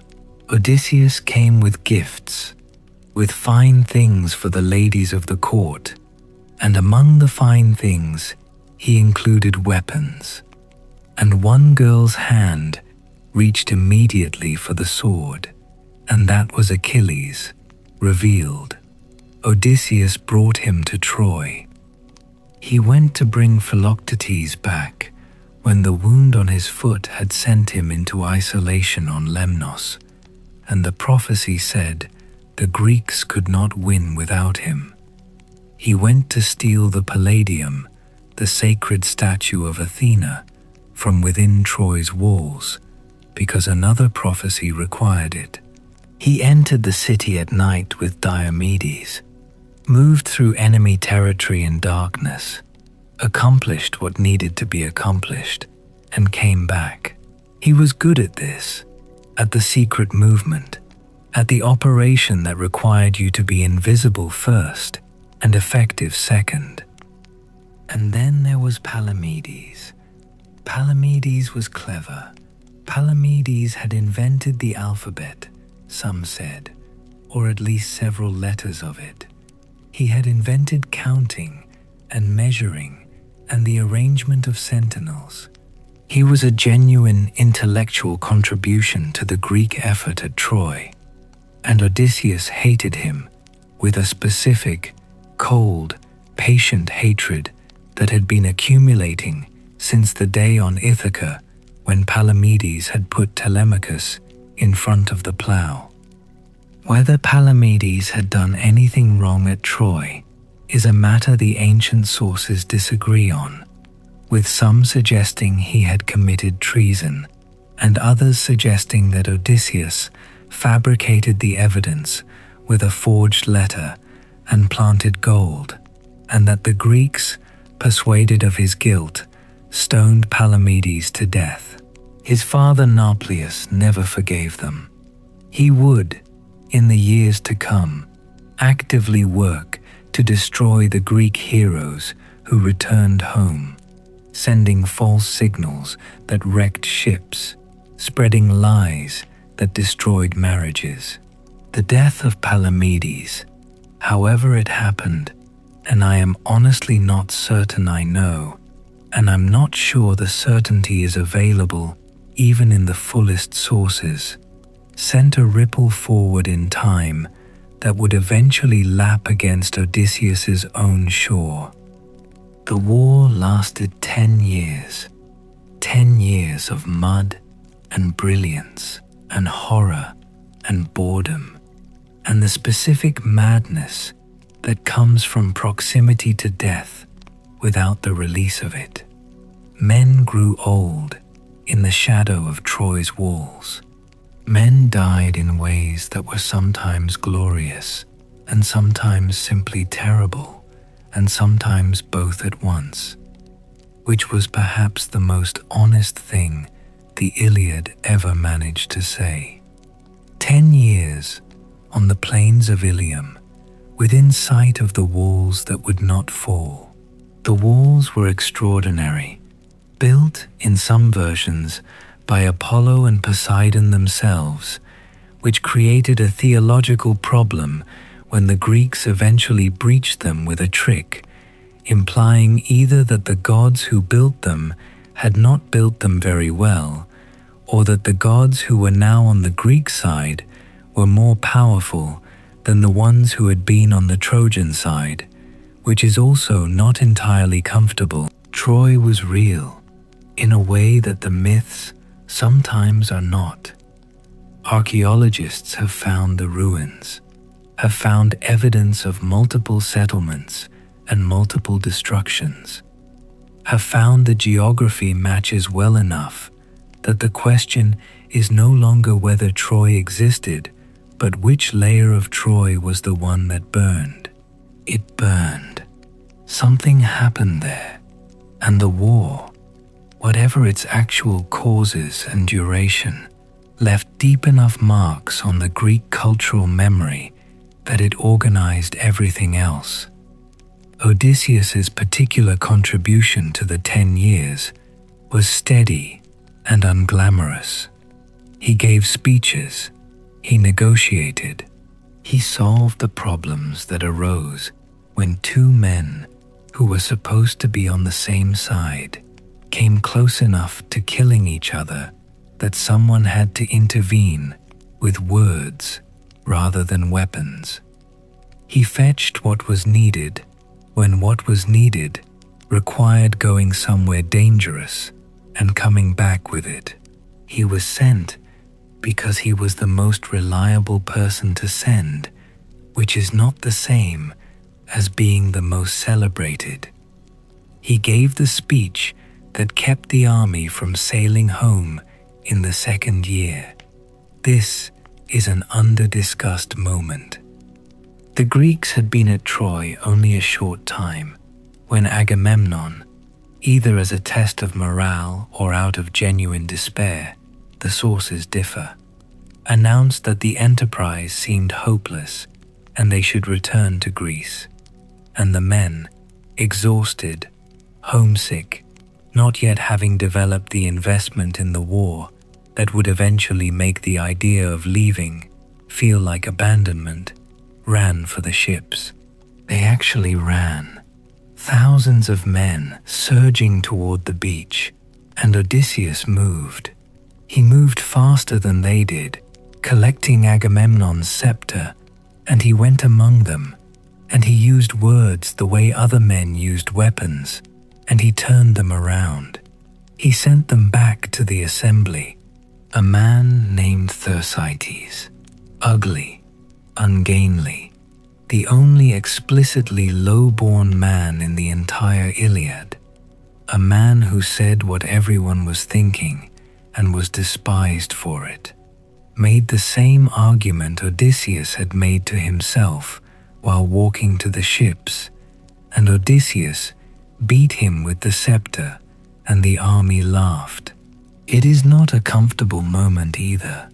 Odysseus came with gifts, with fine things for the ladies of the court, and among the fine things he included weapons, and one girl's hand reached immediately for the sword, and that was Achilles, revealed. Odysseus brought him to Troy. He went to bring Philoctetes back when the wound on his foot had sent him into isolation on Lemnos, and the prophecy said the Greeks could not win without him. He went to steal the Palladium, the sacred statue of Athena, from within Troy's walls, because another prophecy required it. He entered the city at night with Diomedes, moved through enemy territory in darkness, accomplished what needed to be accomplished, and came back. He was good at this, at the secret movement, at the operation that required you to be invisible first and effective second. And then there was Palamedes. Palamedes was clever. Palamedes had invented the alphabet, some said, or at least several letters of it. He had invented counting and measuring and the arrangement of sentinels. He was a genuine intellectual contribution to the Greek effort at Troy, and Odysseus hated him with a specific, cold, patient hatred that had been accumulating since the day on Ithaca when Palamedes had put Telemachus in front of the plow. Whether Palamedes had done anything wrong at Troy is a matter the ancient sources disagree on, with some suggesting he had committed treason and others suggesting that Odysseus fabricated the evidence with a forged letter and planted gold, and that the Greeks, persuaded of his guilt, stoned Palamedes to death. His father Nauplius never forgave them. He would, in the years to come, actively work to destroy the Greek heroes who returned home, sending false signals that wrecked ships, spreading lies that destroyed marriages. The death of Palamedes, however it happened, and I am honestly not certain I know, and I'm not sure the certainty is available even in the fullest sources, sent a ripple forward in time that would eventually lap against Odysseus's own shore. The war lasted 10 years. 10 years of mud and brilliance and horror and boredom, and the specific madness that comes from proximity to death without the release of it. Men grew old in the shadow of Troy's walls. Men died in ways that were sometimes glorious and sometimes simply terrible, and sometimes both at once, which was perhaps the most honest thing the Iliad ever managed to say. 10 years on the plains of Ilium, within sight of the walls that would not fall. The walls were extraordinary, built in some versions by Apollo and Poseidon themselves, which created a theological problem when the Greeks eventually breached them with a trick, implying either that the gods who built them had not built them very well, or that the gods who were now on the Greek side were more powerful than the ones who had been on the Trojan side, which is also not entirely comfortable. Troy was real, in a way that the myths sometimes are not. Archaeologists have found the ruins, have found evidence of multiple settlements and multiple destructions, have found the geography matches well enough that the question is no longer whether Troy existed, but which layer of Troy was the one that burned. It burned. Something happened there, and the war, whatever its actual causes and duration, left deep enough marks on the Greek cultural memory that it organized everything else. Odysseus's particular contribution to the 10 years was steady and unglamorous. He gave speeches, he negotiated, he solved the problems that arose when two men who were supposed to be on the same side came close enough to killing each other that someone had to intervene with words rather than weapons. He fetched what was needed when what was needed required going somewhere dangerous and coming back with it. He was sent because he was the most reliable person to send, which is not the same as being the most celebrated. He gave the speech that kept the army from sailing home in the second year. This is an under-discussed moment. The Greeks had been at Troy only a short time when Agamemnon, either as a test of morale or out of genuine despair, the sources differ, announced that the enterprise seemed hopeless and they should return to Greece. And the men, exhausted, homesick, not yet having developed the investment in the war, that would eventually make the idea of leaving feel like abandonment, ran for the ships. They actually ran. Thousands of men surging toward the beach, and Odysseus moved. He moved faster than they did, collecting Agamemnon's scepter, and he went among them, and he used words the way other men used weapons, and he turned them around. He sent them back to the assembly. A man named Thersites, ugly, ungainly, the only explicitly low-born man in the entire Iliad, a man who said what everyone was thinking and was despised for it, made the same argument Odysseus had made to himself while walking to the ships, and Odysseus beat him with the scepter, and the army laughed. It is not a comfortable moment either.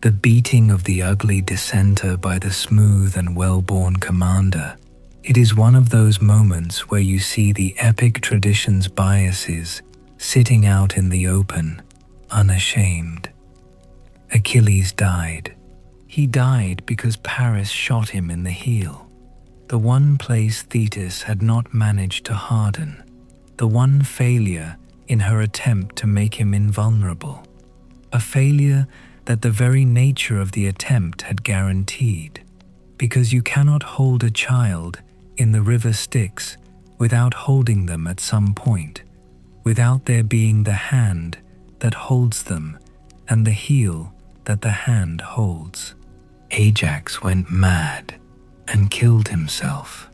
The beating of the ugly dissenter by the smooth and well-born commander. It is one of those moments where you see the epic tradition's biases sitting out in the open, unashamed. Achilles died. He died because Paris shot him in the heel. The one place Thetis had not managed to harden. The one failure in her attempt to make him invulnerable. A failure that the very nature of the attempt had guaranteed, because you cannot hold a child in the river Styx without holding them at some point, without there being the hand that holds them and the heel that the hand holds. Ajax went mad and killed himself.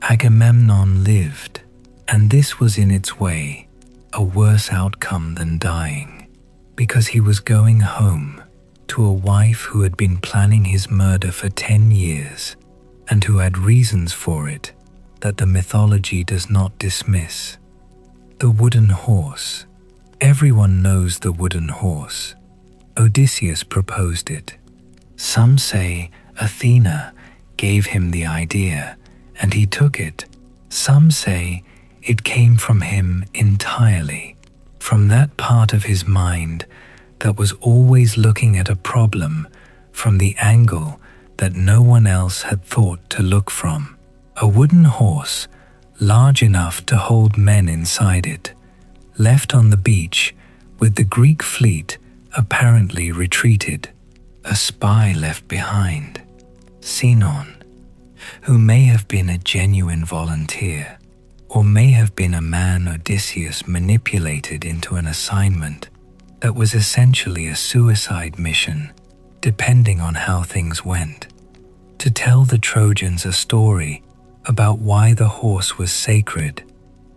Agamemnon lived, and this was in its way a worse outcome than dying, because he was going home to a wife who had been planning his murder for 10 years and who had reasons for it that the mythology does not dismiss. The wooden horse. Everyone knows the wooden horse. Odysseus proposed it. Some say Athena gave him the idea and he took it. Some say it came from him entirely, from that part of his mind that was always looking at a problem from the angle that no one else had thought to look from. A wooden horse, large enough to hold men inside it, left on the beach with the Greek fleet apparently retreated. A spy left behind, Sinon, who may have been a genuine volunteer, or may have been a man Odysseus manipulated into an assignment that was essentially a suicide mission, depending on how things went, to tell the Trojans a story about why the horse was sacred,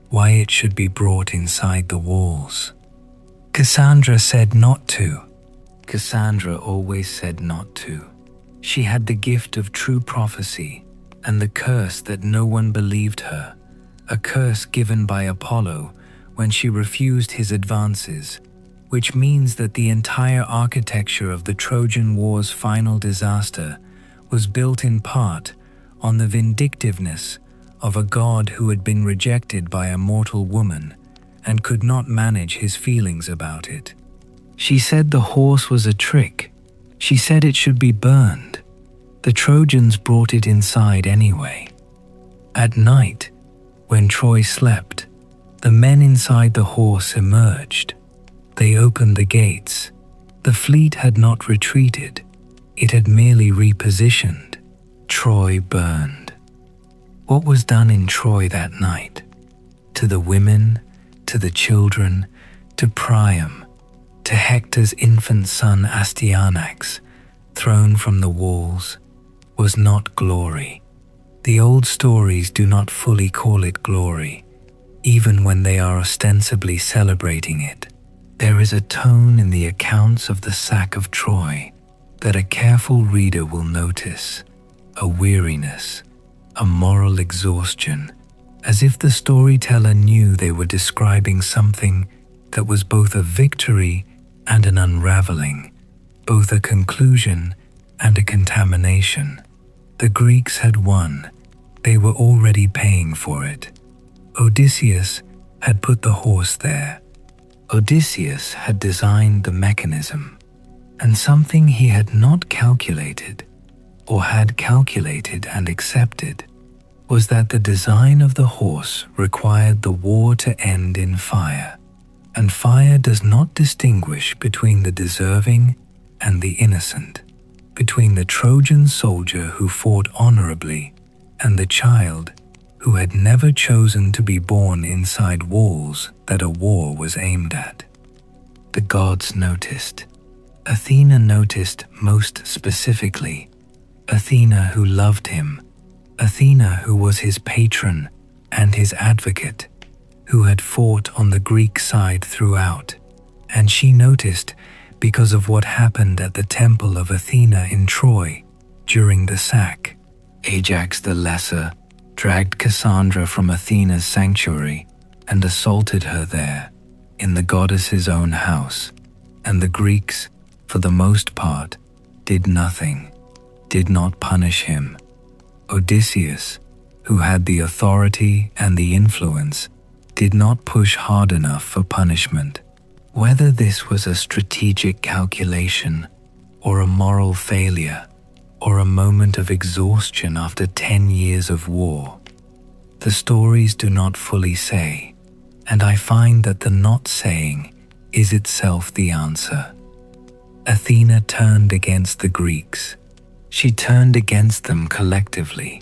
why it should be brought inside the walls. Cassandra said not to. Cassandra always said not to. She had the gift of true prophecy and the curse that no one believed her, a curse given by Apollo when she refused his advances, which means that the entire architecture of the Trojan War's final disaster was built in part on the vindictiveness of a god who had been rejected by a mortal woman and could not manage his feelings about it. She said the horse was a trick. She said it should be burned. The Trojans brought it inside anyway. At night, when Troy slept, the men inside the horse emerged. They opened the gates. The fleet had not retreated. It had merely repositioned. Troy burned. What was done in Troy that night? To the women, to the children, to Priam, to Hector's infant son Astyanax, thrown from the walls, was not glory. The old stories do not fully call it glory, even when they are ostensibly celebrating it. There is a tone in the accounts of the sack of Troy that a careful reader will notice, a weariness, a moral exhaustion, as if the storyteller knew they were describing something that was both a victory and an unraveling, both a conclusion and a contamination. The Greeks had won. They were already paying for it. Odysseus had put the horse there. Odysseus had designed the mechanism, and something he had not calculated, or had calculated and accepted, was that the design of the horse required the war to end in fire, and fire does not distinguish between the deserving and the innocent, between the Trojan soldier who fought honorably and the child who had never chosen to be born inside walls that a war was aimed at. The gods noticed. Athena noticed most specifically. Athena who loved him, Athena who was his patron and his advocate, who had fought on the Greek side throughout, and she noticed because of what happened at the temple of Athena in Troy during the sack. Ajax the Lesser dragged Cassandra from Athena's sanctuary and assaulted her there, in the goddess's own house, and the Greeks, for the most part, did nothing, did not punish him. Odysseus, who had the authority and the influence, did not push hard enough for punishment. Whether this was a strategic calculation, or a moral failure, or a moment of exhaustion after 10 years of war, the stories do not fully say, and I find that the not saying is itself the answer. Athena turned against the Greeks. She turned against them collectively,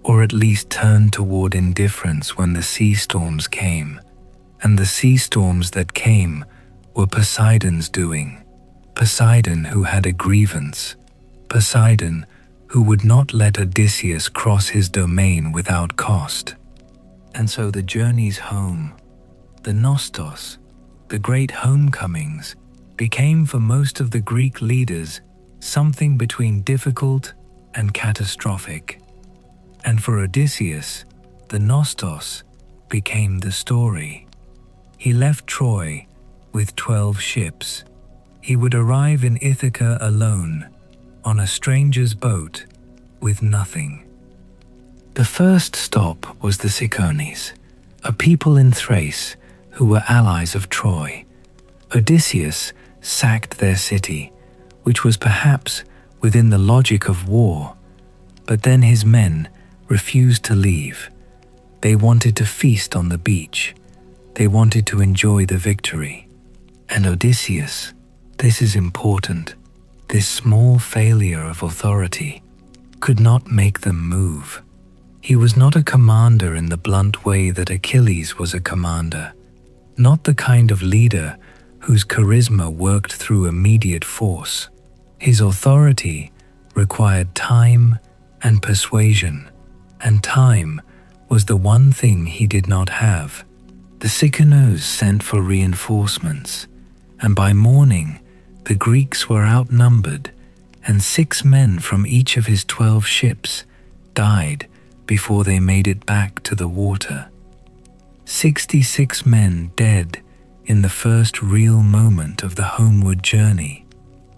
or at least turned toward indifference when the sea storms came, and the sea storms that came were Poseidon's doing. Poseidon who had a grievance, Poseidon who would not let Odysseus cross his domain without cost. And so the journeys home, the nostos, the great homecomings, became for most of the Greek leaders something between difficult and catastrophic. And for Odysseus, the nostos became the story. He left Troy with 12 ships. He would arrive in Ithaca alone, on a stranger's boat, with nothing. The first stop was the Cicones, a people in Thrace who were allies of Troy. Odysseus sacked their city, which was perhaps within the logic of war, but then his men refused to leave. They wanted to feast on the beach. They wanted to enjoy the victory. And Odysseus, this is important, this small failure of authority, could not make them move. He was not a commander in the blunt way that Achilles was a commander, not the kind of leader whose charisma worked through immediate force. His authority required time and persuasion, and time was the one thing he did not have. The Cicones sent for reinforcements, and by morning the Greeks were outnumbered, and 6 men from each of his 12 ships died before they made it back to the water. 66 men dead in the first real moment of the homeward journey.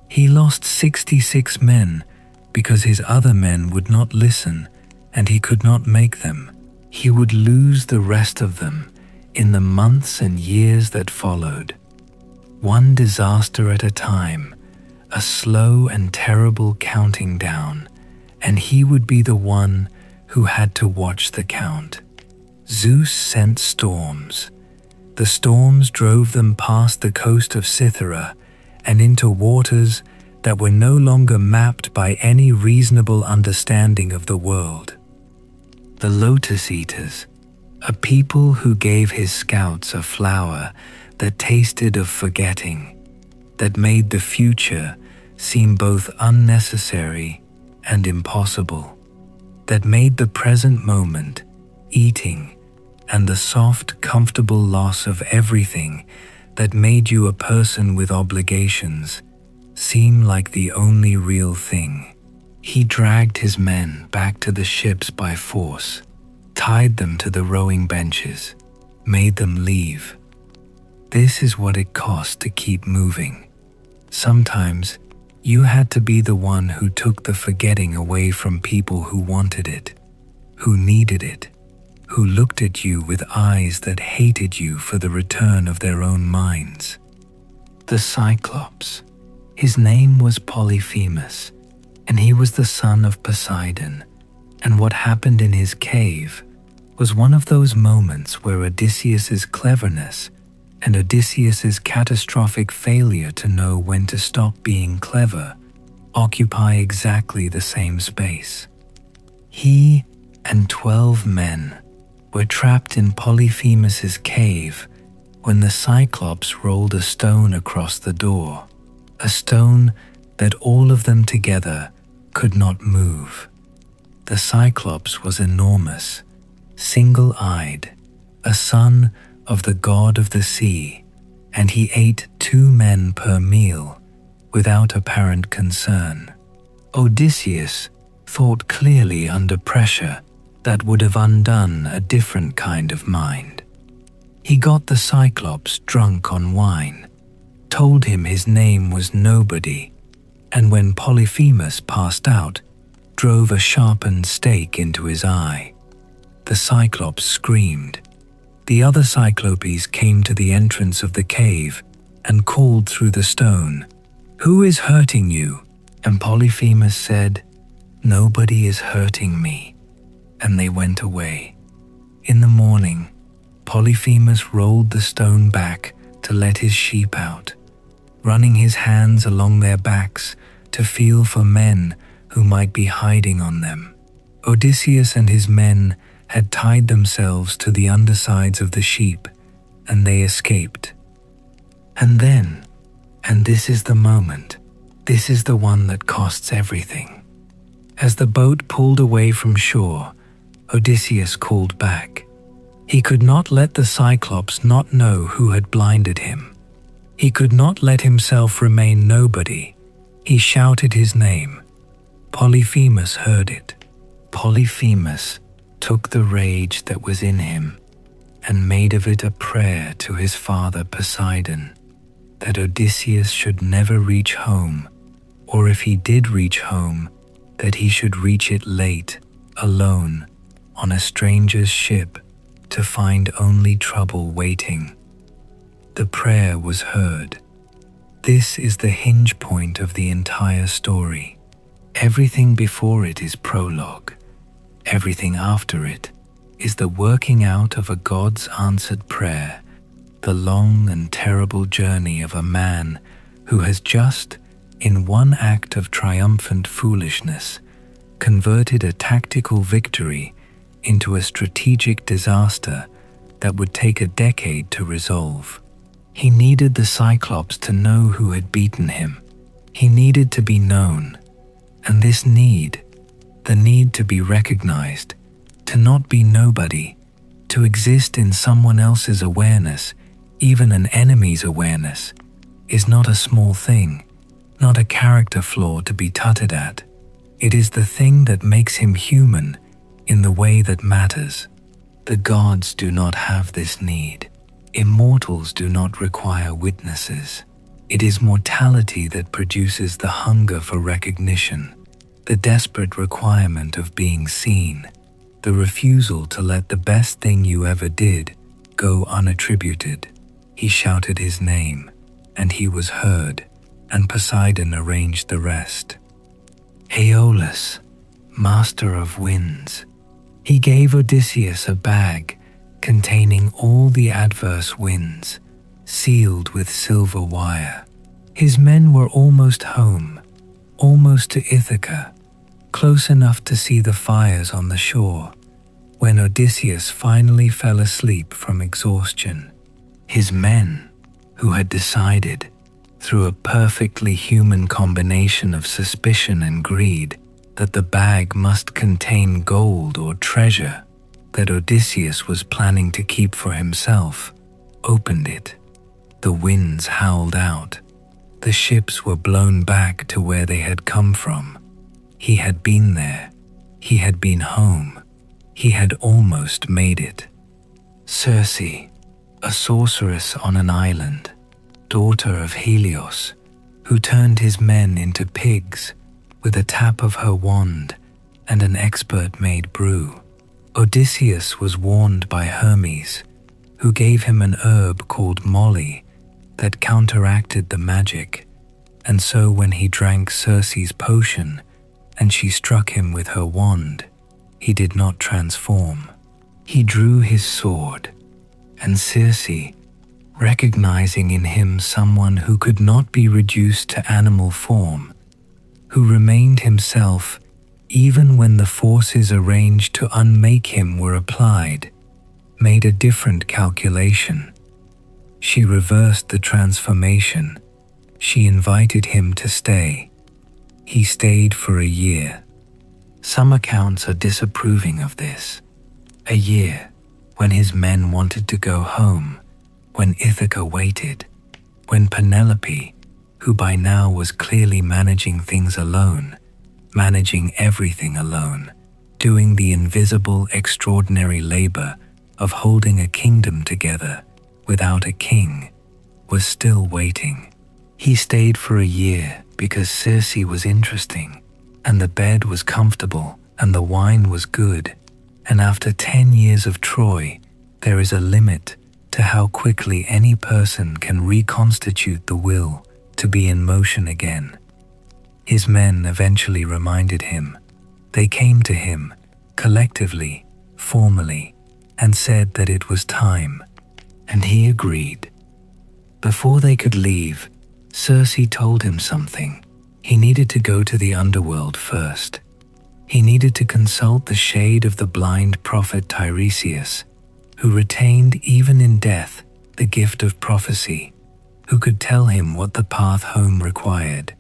He lost 66 men because his other men would not listen and he could not make them. He would lose the rest of them in the months and years that followed. One disaster at a time, a slow and terrible counting down, and he would be the one who had to watch the count. Zeus sent storms. The storms drove them past the coast of Cythera and into waters that were no longer mapped by any reasonable understanding of the world. The Lotus Eaters, a people who gave his scouts a flower that tasted of forgetting, that made the future seem both unnecessary and impossible, that made the present moment, eating, and the soft, comfortable loss of everything that made you a person with obligations seem like the only real thing. He dragged his men back to the ships by force, tied them to the rowing benches, made them leave. This is what it cost to keep moving. Sometimes you had to be the one who took the forgetting away from people who wanted it, who needed it, who looked at you with eyes that hated you for the return of their own minds. The Cyclops. His name was Polyphemus, and he was the son of Poseidon, and what happened in his cave was one of those moments where Odysseus's cleverness and Odysseus's catastrophic failure to know when to stop being clever occupy exactly the same space. He and 12 men were trapped in Polyphemus's cave when the Cyclops rolled a stone across the door, a stone that all of them together could not move. The Cyclops was enormous, single-eyed, a son of the god of the sea, and he ate 2 men per meal without apparent concern. Odysseus thought clearly under pressure that would have undone a different kind of mind. He got the Cyclops drunk on wine, told him his name was Nobody, and when Polyphemus passed out, drove a sharpened stake into his eye. The Cyclops screamed. The other Cyclopes came to the entrance of the cave and called through the stone, "Who is hurting you?" And Polyphemus said, "Nobody is hurting me." And they went away. In the morning, Polyphemus rolled the stone back to let his sheep out, running his hands along their backs to feel for men who might be hiding on them. Odysseus and his men had tied themselves to the undersides of the sheep, and they escaped. And then, and this is the moment, this is the one that costs everything. As the boat pulled away from shore, Odysseus called back. He could not let the Cyclops not know who had blinded him. He could not let himself remain nobody. He shouted his name. Polyphemus heard it. Polyphemus took the rage that was in him and made of it a prayer to his father Poseidon, that Odysseus should never reach home, or if he did reach home, that he should reach it late, alone, on a stranger's ship, to find only trouble waiting. The prayer was heard. This is the hinge point of the entire story. Everything before it is prologue. Everything after it is the working out of a God's answered prayer, the long and terrible journey of a man who has just, in one act of triumphant foolishness, converted a tactical victory into a strategic disaster that would take a decade to resolve. He needed the Cyclops to know who had beaten him. He needed to be known, and this need, the need to be recognized, to not be nobody, to exist in someone else's awareness, even an enemy's awareness, is not a small thing, not a character flaw to be tutted at. It is the thing that makes him human in the way that matters. The gods do not have this need. Immortals do not require witnesses. It is mortality that produces the hunger for recognition, the desperate requirement of being seen, the refusal to let the best thing you ever did go unattributed. He shouted his name, and he was heard, and Poseidon arranged the rest. Aeolus, master of winds. He gave Odysseus a bag containing all the adverse winds, sealed with silver wire. His men were almost home, almost to Ithaca, close enough to see the fires on the shore, when Odysseus finally fell asleep from exhaustion. His men, who had decided, through a perfectly human combination of suspicion and greed, that the bag must contain gold or treasure that Odysseus was planning to keep for himself, opened it. The winds howled out. The ships were blown back to where they had come from. He had been there. He had been home. He had almost made it. Circe, a sorceress on an island, daughter of Helios, who turned his men into pigs with a tap of her wand and an expert-made brew. Odysseus was warned by Hermes, who gave him an herb called moly that counteracted the magic, and so when he drank Circe's potion and she struck him with her wand, he did not transform. He drew his sword, and Circe, recognizing in him someone who could not be reduced to animal form, who remained himself even when the forces arranged to unmake him were applied, made a different calculation. She reversed the transformation. She invited him to stay. He stayed for a year. Some accounts are disapproving of this. A year, when his men wanted to go home, when Ithaca waited, when Penelope, who by now was clearly managing things alone, managing everything alone, doing the invisible extraordinary labor of holding a kingdom together without a king, was still waiting. He stayed for a year because Circe was interesting, and the bed was comfortable, and the wine was good, and after 10 years of Troy, there is a limit to how quickly any person can reconstitute the will to be in motion again. His men eventually reminded him. They came to him, collectively, formally, and said that it was time, and he agreed. Before they could leave, Circe told him something. He needed to go to the underworld first. He needed to consult the shade of the blind prophet Tiresias, who retained even in death the gift of prophecy, who could tell him what the path home required.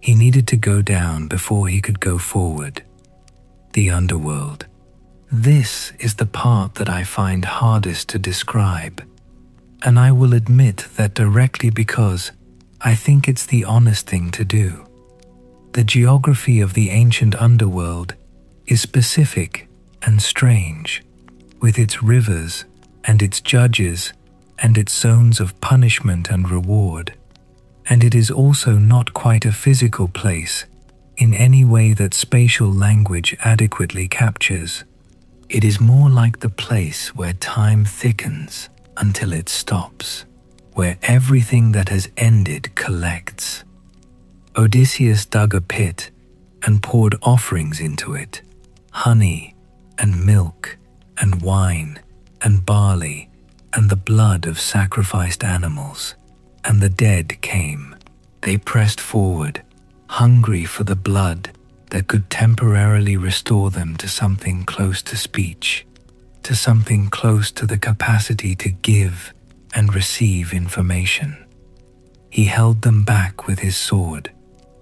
He needed to go down before he could go forward. The underworld. This is the part that I find hardest to describe, and I will admit that directly because I think it's the honest thing to do. The geography of the ancient underworld is specific and strange, with its rivers and its judges and its zones of punishment and reward. And it is also not quite a physical place in any way that spatial language adequately captures. It is more like the place where time thickens until it stops, where everything that has ended collects. Odysseus dug a pit and poured offerings into it, honey and milk and wine and barley and the blood of sacrificed animals. And the dead came. They pressed forward, hungry for the blood that could temporarily restore them to something close to speech, to something close to the capacity to give and receive information. He held them back with his sword,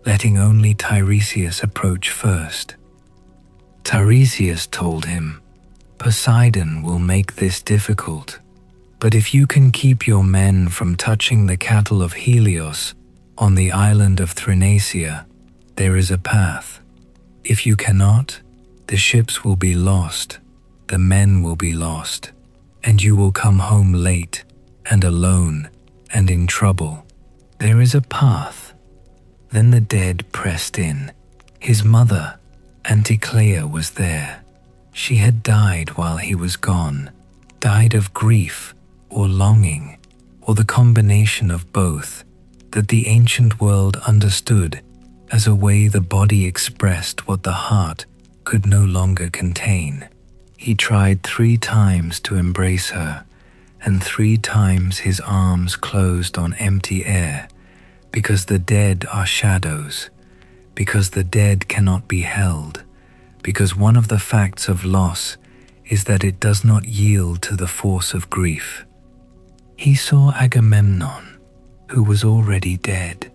letting only Tiresias approach first. Tiresias told him, "Poseidon will make this difficult. But if you can keep your men from touching the cattle of Helios on the island of Thrinacia, there is a path. If you cannot, the ships will be lost, the men will be lost, and you will come home late and alone and in trouble. There is a path." Then the dead pressed in. His mother, Anticlea, was there. She had died while he was gone, died of grief or longing, or the combination of both, that the ancient world understood as a way the body expressed what the heart could no longer contain. He tried 3 times to embrace her, and 3 times his arms closed on empty air, because the dead are shadows, because the dead cannot be held, because one of the facts of loss is that it does not yield to the force of grief. He saw Agamemnon, who was already dead,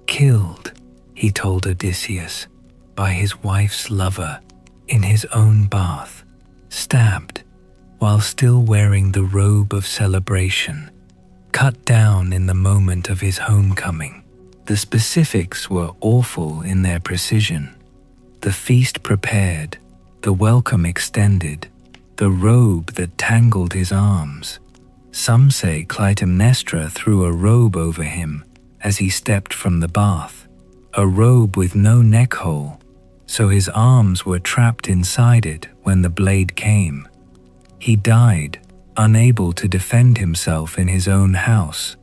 killed, he told Odysseus, by his wife's lover in his own bath, stabbed while still wearing the robe of celebration, cut down in the moment of his homecoming. The specifics were awful in their precision. The feast prepared, the welcome extended, the robe that tangled his arms. Some say Clytemnestra threw a robe over him as he stepped from the bath, a robe with no neck hole, so his arms were trapped inside it when the blade came. He died, unable to defend himself in his own house,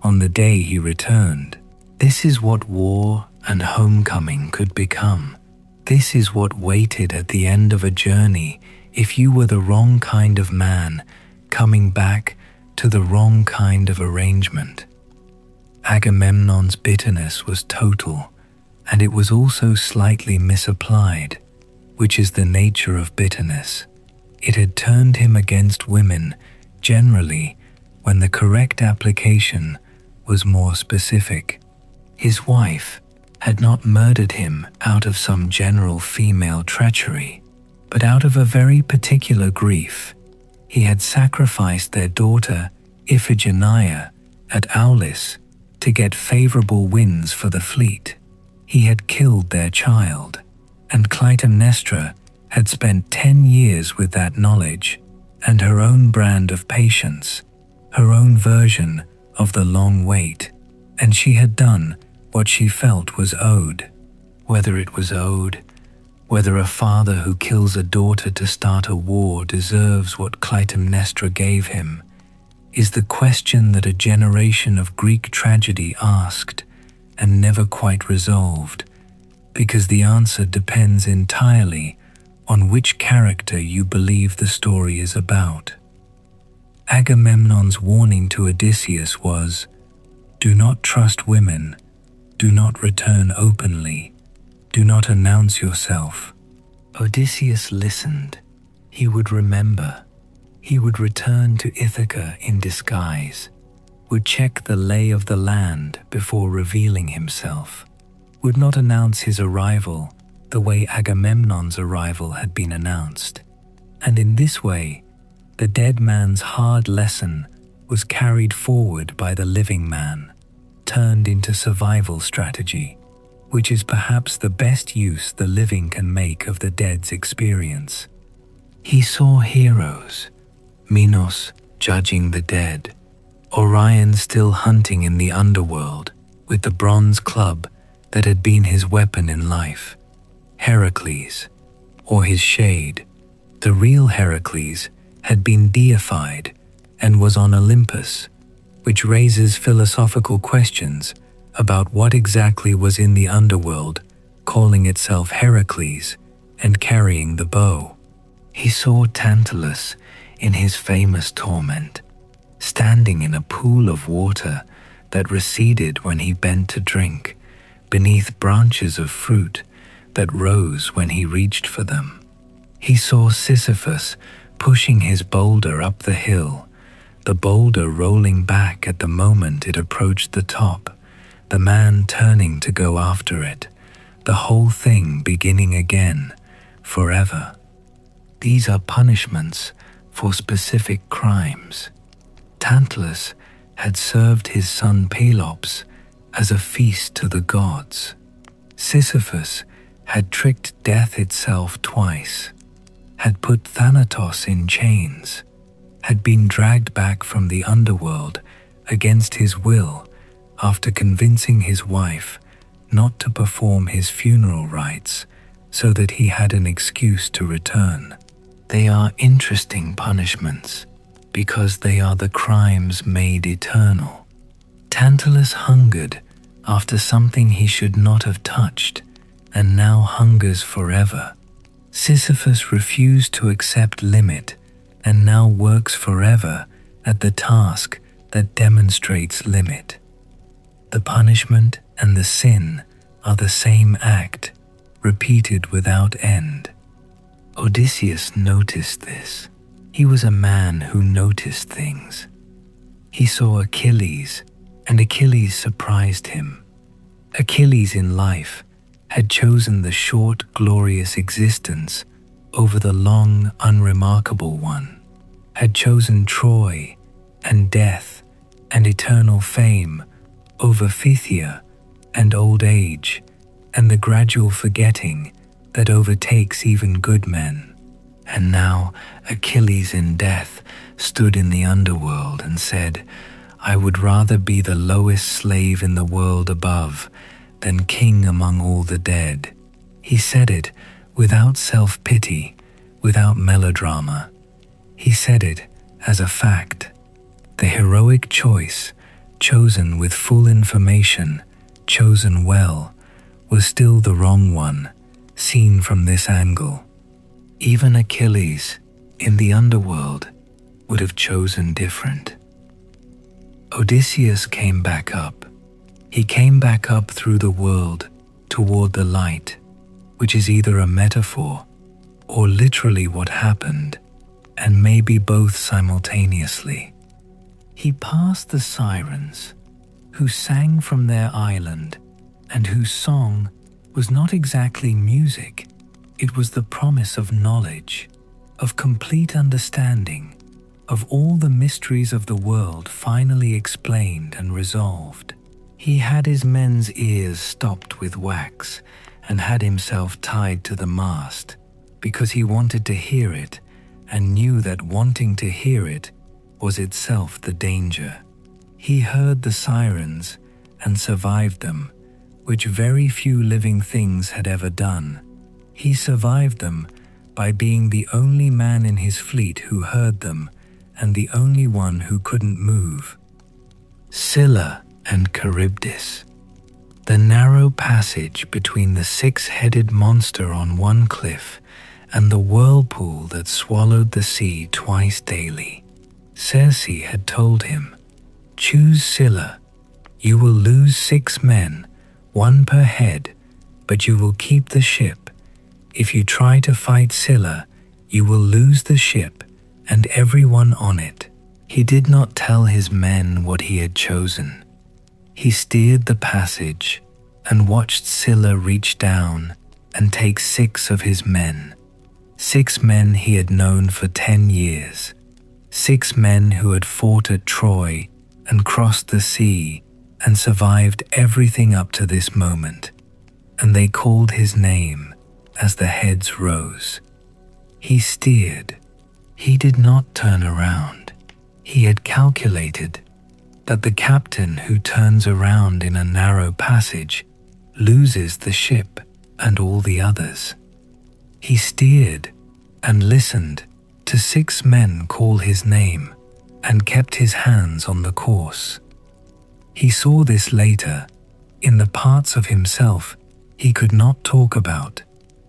on the day he returned. This is what war and homecoming could become. This is what waited at the end of a journey if you were the wrong kind of man coming back to the wrong kind of arrangement. Agamemnon's bitterness was total, and it was also slightly misapplied, which is the nature of bitterness. It had turned him against women generally when the correct application was more specific. His wife had not murdered him out of some general female treachery, but out of a very particular grief. He had sacrificed their daughter Iphigenia at Aulis to get favorable winds for the fleet. He had killed their child, and Clytemnestra had spent 10 years with that knowledge and her own brand of patience, her own version of the long wait, and she had done what she felt was owed. Whether it was owed, whether a father who kills a daughter to start a war deserves what Clytemnestra gave him, is the question that a generation of Greek tragedy asked and never quite resolved, because the answer depends entirely on which character you believe the story is about. Agamemnon's warning to Odysseus was, "Do not trust women, do not return openly, do not announce yourself." Odysseus listened. He would remember. He would return to Ithaca in disguise, would check the lay of the land before revealing himself, would not announce his arrival the way Agamemnon's arrival had been announced. And in this way, the dead man's hard lesson was carried forward by the living man, turned into survival strategy, which is perhaps the best use the living can make of the dead's experience. He saw heroes, Minos judging the dead, Orion still hunting in the underworld with the bronze club that had been his weapon in life, Heracles, or his shade. The real Heracles had been deified and was on Olympus, which raises philosophical questions about what exactly was in the underworld, calling itself Heracles and carrying the bow. He saw Tantalus in his famous torment, standing in a pool of water that receded when he bent to drink, beneath branches of fruit that rose when he reached for them. He saw Sisyphus pushing his boulder up the hill, the boulder rolling back at the moment it approached the top, the man turning to go after it, the whole thing beginning again, forever. These are punishments for specific crimes. Tantalus had served his son Pelops as a feast to the gods. Sisyphus had tricked death itself twice, had put Thanatos in chains, had been dragged back from the underworld against his will after convincing his wife not to perform his funeral rites so that he had an excuse to return. They are interesting punishments because they are the crimes made eternal. Tantalus hungered after something he should not have touched and now hungers forever. Sisyphus refused to accept limit and now works forever at the task that demonstrates limit. The punishment and the sin are the same act, repeated without end. Odysseus noticed this. He was a man who noticed things. He saw Achilles, and Achilles surprised him. Achilles in life had chosen the short, glorious existence over the long, unremarkable one, had chosen Troy and death and eternal fame over Phthia and old age and the gradual forgetting that overtakes even good men. And now Achilles in death stood in the underworld and said, "I would rather be the lowest slave in the world above than king among all the dead." He said it without self-pity, without melodrama. He said it as a fact. The heroic choice, chosen with full information, chosen well, was still the wrong one, seen from this angle. Even Achilles, in the underworld, would have chosen different. Odysseus came back up. He came back up through the world toward the light, which is either a metaphor or literally what happened, and maybe both simultaneously. He passed the sirens, who sang from their island, and whose song was not exactly music. It was the promise of knowledge, of complete understanding, of all the mysteries of the world finally explained and resolved. He had his men's ears stopped with wax and had himself tied to the mast because he wanted to hear it and knew that wanting to hear it was itself the danger. He heard the sirens and survived them, which very few living things had ever done. He survived them by being the only man in his fleet who heard them and the only one who couldn't move. Scylla and Charybdis, the narrow passage between the six-headed monster on one cliff and the whirlpool that swallowed the sea twice daily. Circe had told him, "Choose Scylla. You will lose 6 men, 1 per head, but you will keep the ship. If you try to fight Scylla, you will lose the ship and everyone on it." He did not tell his men what he had chosen. He steered the passage and watched Scylla reach down and take 6 of his men. 6 men he had known for 10 years. 6 men who had fought at Troy and crossed the sea and survived everything up to this moment. And they called his name as the heads rose. He steered. He did not turn around. He had calculated that the captain who turns around in a narrow passage loses the ship and all the others. He steered and listened to 6 men call his name and kept his hands on the course. He saw this later in the parts of himself he could not talk about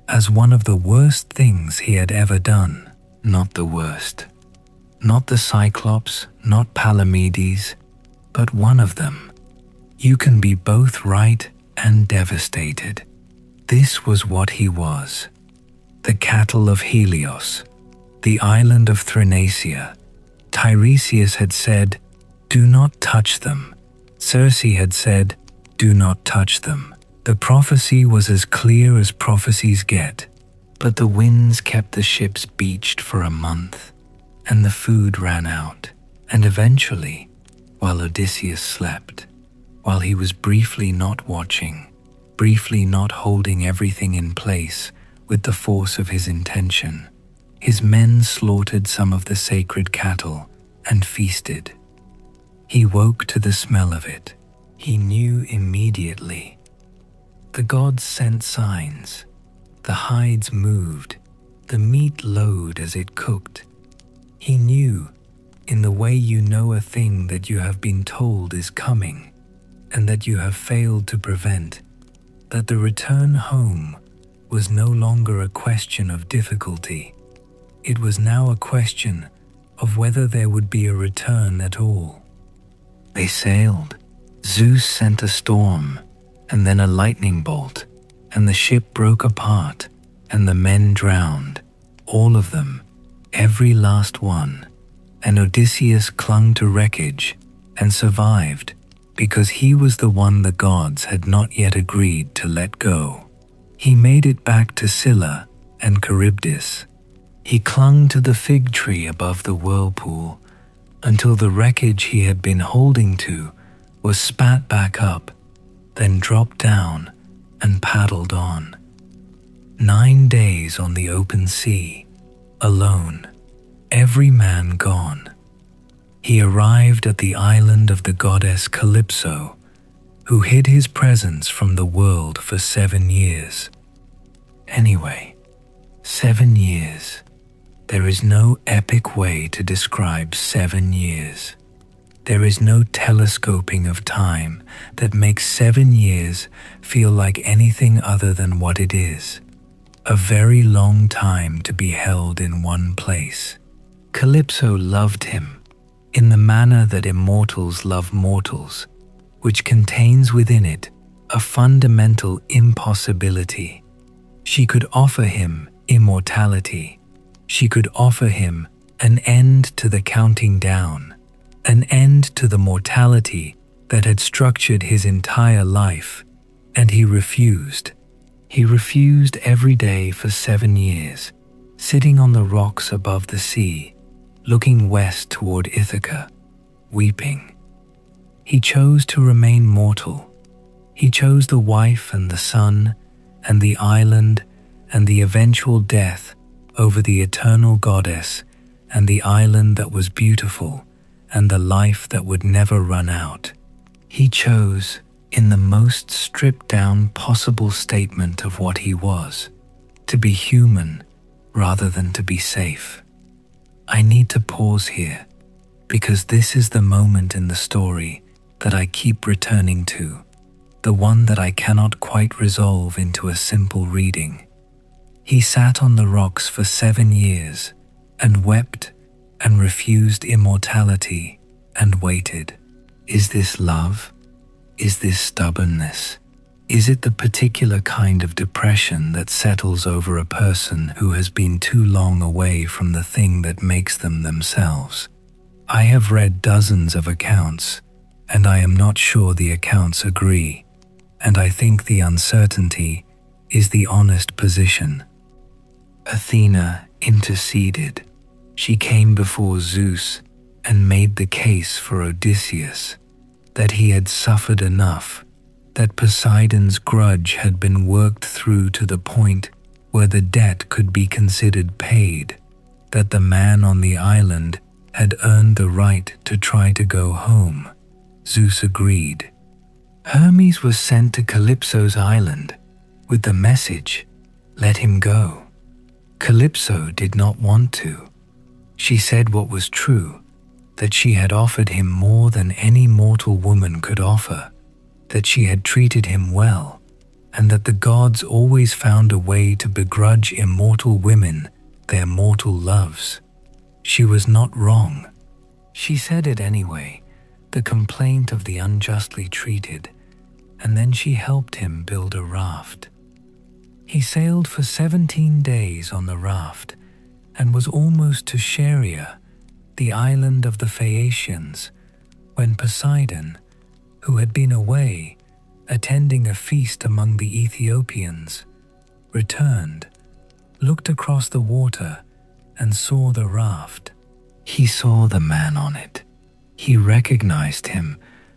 as one of the worst things he had ever done. Not the worst. Not the Cyclops, not Palamedes, but one of them. You can be both right and devastated. This was what he was. The cattle of Helios, the island of Thrinacia. Tiresias had said, "Do not touch them." Circe had said, "Do not touch them." The prophecy was as clear as prophecies get, but the winds kept the ships beached for a month, and the food ran out, and eventually, while Odysseus slept, while he was briefly not watching, briefly not holding everything in place with the force of his intention, his men slaughtered some of the sacred cattle and feasted. He woke to the smell of it. He knew immediately. The gods sent signs. The hides moved, the meat lowed as it cooked. He knew, in the way you know a thing that you have been told is coming, and that you have failed to prevent, that the return home was no longer a question of difficulty. It was now a question of whether there would be a return at all. They sailed. Zeus sent a storm, and then a lightning bolt, and the ship broke apart, and the men drowned, all of them, every last one. And Odysseus clung to wreckage and survived because he was the one the gods had not yet agreed to let go. He made it back to Scylla and Charybdis. He clung to the fig tree above the whirlpool until the wreckage he had been holding to was spat back up, then dropped down and paddled on. 9 days on the open sea, alone, every man gone. He arrived at the island of the goddess Calypso, who hid his presence from the world for 7 years. Anyway, 7 years. There is no epic way to describe 7 years. There is no telescoping of time that makes 7 years feel like anything other than what it is. A very long time to be held in one place. Calypso loved him in the manner that immortals love mortals, which contains within it a fundamental impossibility. She could offer him immortality. She could offer him an end to the counting down, an end to the mortality that had structured his entire life, and he refused. He refused every day for 7 years, sitting on the rocks above the sea, looking west toward Ithaca, weeping. He chose to remain mortal. He chose the wife and the son and the island and the eventual death over the eternal goddess and the island that was beautiful and the life that would never run out. He chose, in the most stripped-down possible statement of what he was, to be human rather than to be safe. I need to pause here, because this is the moment in the story that I keep returning to, the one that I cannot quite resolve into a simple reading. He sat on the rocks for 7 years and wept and refused immortality and waited. Is this love? Is this stubbornness? Is it the particular kind of depression that settles over a person who has been too long away from the thing that makes them themselves? I have read dozens of accounts, and I am not sure the accounts agree, and I think the uncertainty is the honest position. Athena interceded. She came before Zeus and made the case for Odysseus, that he had suffered enough, that Poseidon's grudge had been worked through to the point where the debt could be considered paid, that the man on the island had earned the right to try to go home. Zeus agreed. Hermes was sent to Calypso's island with the message, "Let him go." Calypso did not want to. She said what was true, that she had offered him more than any mortal woman could offer, that she had treated him well, and that the gods always found a way to begrudge immortal women their mortal loves. She was not wrong. She said it anyway, the complaint of the unjustly treated, and then she helped him build a raft. He sailed for 17 days on the raft and was almost to Scheria, the island of the Phaeacians, when Poseidon, who had been away, attending a feast among the Ethiopians, returned, looked across the water, and saw the raft. He saw the man on it. He recognized him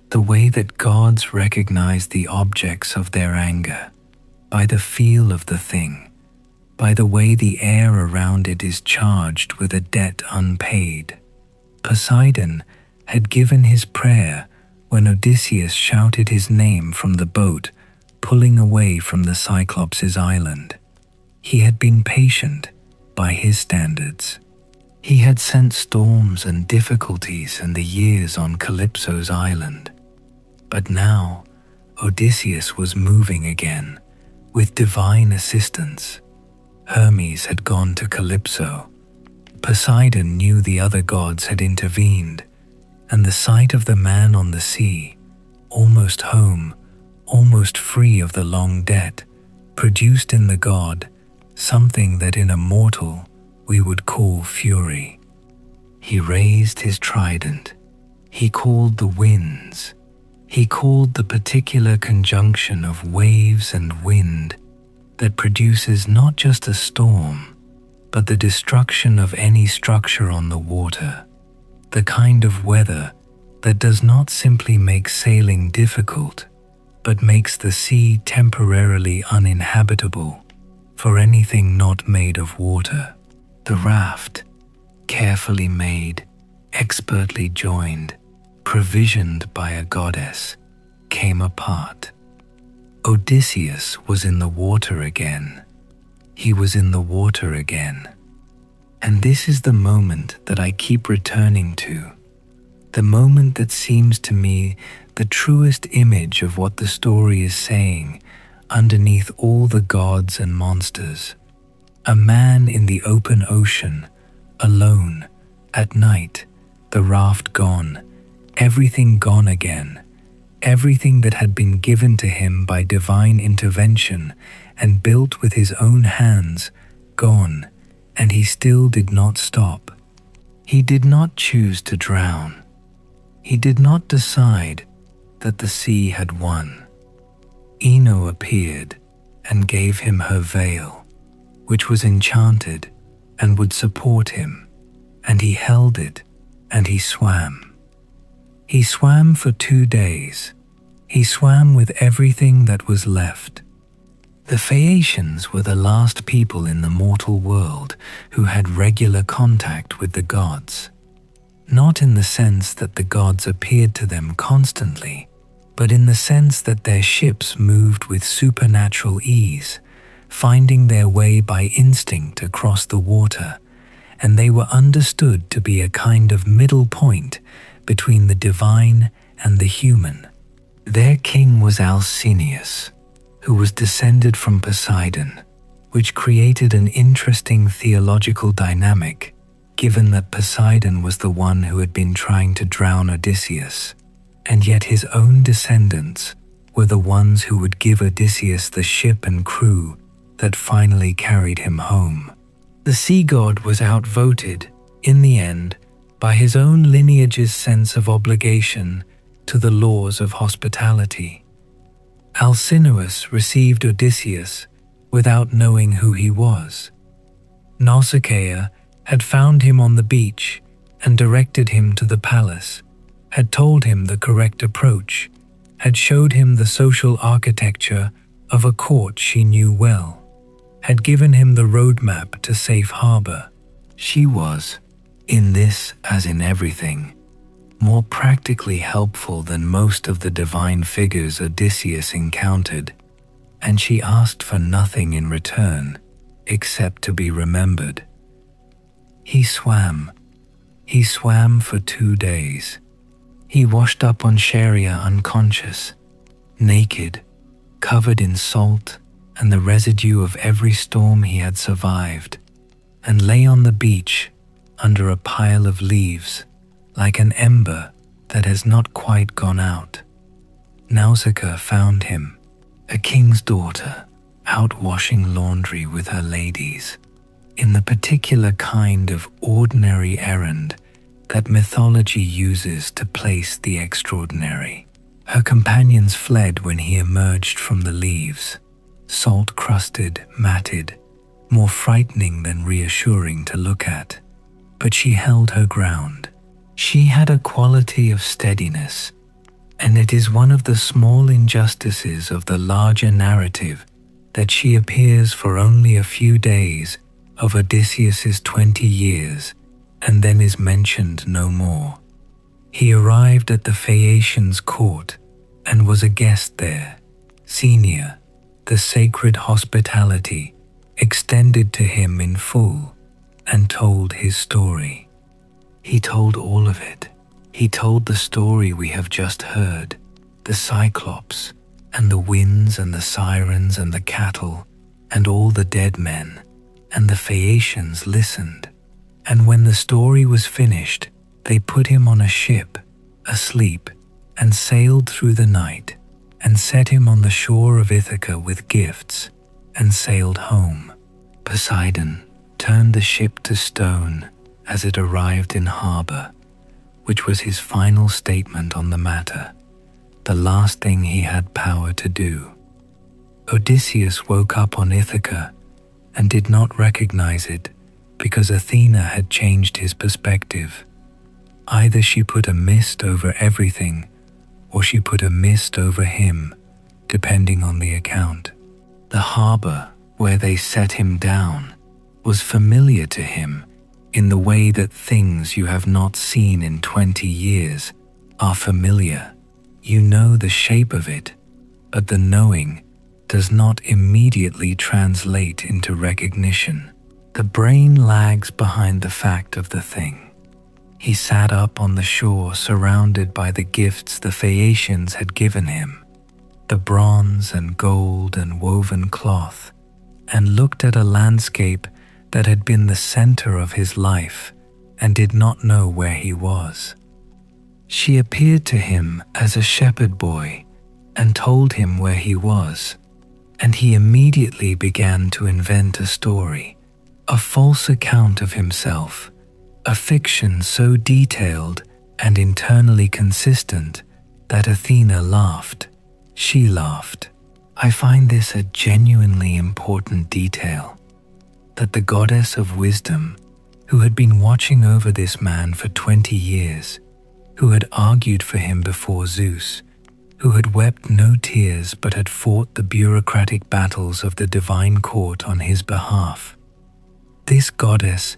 the way that gods recognize the objects of their anger, by the feel of the thing, by the way the air around it is charged with a debt unpaid. Poseidon had given his prayer when Odysseus shouted his name from the boat, pulling away from the Cyclops' island. He had been patient by his standards. He had sent storms and difficulties and the years on Calypso's island. But now Odysseus was moving again, with divine assistance. Hermes had gone to Calypso. Poseidon knew the other gods had intervened, and the sight of the man on the sea, almost home, almost free of the long debt, produced in the god something that in a mortal we would call fury. He raised his trident. He called the winds. He called the particular conjunction of waves and wind that produces not just a storm, but the destruction of any structure on the water, the kind of weather that does not simply make sailing difficult, but makes the sea temporarily uninhabitable for anything not made of water. The raft, carefully made, expertly joined, provisioned by a goddess, came apart. Odysseus was in the water again. he was in the water again. And this is the moment that I keep returning to, the moment that seems to me the truest image of what the story is saying underneath all the gods and monsters. A man in the open ocean, alone, at night, the raft gone, everything gone again, everything that had been given to him by divine intervention and built with his own hands, gone, and he still did not stop. He did not choose to drown. He did not decide that the sea had won. Ino appeared and gave him her veil, which was enchanted and would support him, and he held it and he swam. He swam for 2 days. He swam with everything that was left. The Phaeacians were the last people in the mortal world who had regular contact with the gods. Not in the sense that the gods appeared to them constantly, but in the sense that their ships moved with supernatural ease, finding their way by instinct across the water, and they were understood to be a kind of middle point between the divine and the human. Their king was Alcinoüs, who was descended from Poseidon, which created an interesting theological dynamic, given that Poseidon was the one who had been trying to drown Odysseus, and yet his own descendants were the ones who would give Odysseus the ship and crew that finally carried him home. The sea god was outvoted, in the end, by his own lineage's sense of obligation to the laws of hospitality. Alcinoüs received Odysseus without knowing who he was. Nausicaa had found him on the beach and directed him to the palace, had told him the correct approach, had showed him the social architecture of a court she knew well, had given him the roadmap to safe harbor. She was, in this as in everything, more practically helpful than most of the divine figures Odysseus encountered, and she asked for nothing in return except to be remembered. He swam for 2 days. He washed up on Scheria unconscious, naked, covered in salt and the residue of every storm he had survived, and lay on the beach under a pile of leaves, like an ember that has not quite gone out. Nausicaa found him, a king's daughter, out washing laundry with her ladies, in the particular kind of ordinary errand that mythology uses to place the extraordinary. Her companions fled when he emerged from the leaves, salt-crusted, matted, more frightening than reassuring to look at, but she held her ground. She had a quality of steadiness, and it is one of the small injustices of the larger narrative that she appears for only a few days of Odysseus's 20 years and then is mentioned no more. He arrived at the Phaeacians' court and was a guest there. Xenia, the sacred hospitality, extended to him in full and told his story. He told all of it. He told the story we have just heard, the Cyclops, and the winds and the sirens and the cattle, and all the dead men, and the Phaeacians listened. And when the story was finished, they put him on a ship, asleep, and sailed through the night, and set him on the shore of Ithaca with gifts, and sailed home. Poseidon turned the ship to stone as it arrived in harbor, which was his final statement on the matter, the last thing he had power to do. Odysseus woke up on Ithaca and did not recognize it because Athena had changed his perspective. Either she put a mist over everything or she put a mist over him, depending on the account. The harbor where they set him down was familiar to him in the way that things you have not seen in 20 years are familiar. You know the shape of it, but the knowing does not immediately translate into recognition. The brain lags behind the fact of the thing. He sat up on the shore surrounded by the gifts the Phaeacians had given him, the bronze and gold and woven cloth, and looked at a landscape that had been the center of his life and did not know where he was. She appeared to him as a shepherd boy and told him where he was, and he immediately began to invent a story, a false account of himself, a fiction so detailed and internally consistent that Athena laughed. She laughed. I find this a genuinely important detail, that the goddess of wisdom, who had been watching over this man for 20 years, who had argued for him before Zeus, who had wept no tears but had fought the bureaucratic battles of the divine court on his behalf, this goddess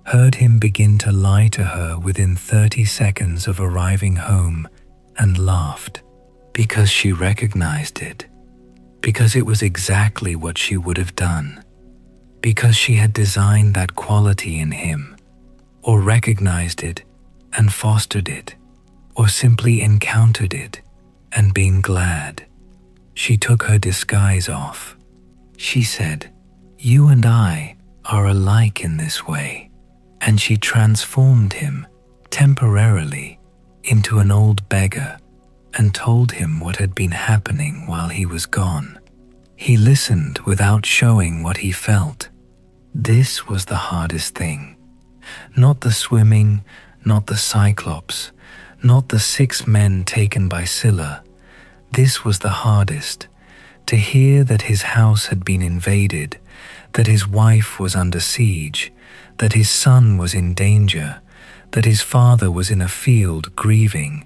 heard him begin to lie to her within 30 seconds of arriving home and laughed, because she recognized it, because it was exactly what she would have done, because she had designed that quality in him, or recognized it and fostered it, or simply encountered it and been glad. She took her disguise off. She said, "You and I are alike in this way," and she transformed him temporarily into an old beggar and told him what had been happening while he was gone. He listened without showing what he felt. This was the hardest thing. Not the swimming, not the Cyclops, not the 6 men taken by Scylla. This was the hardest, to hear that his house had been invaded, that his wife was under siege, that his son was in danger, that his father was in a field grieving,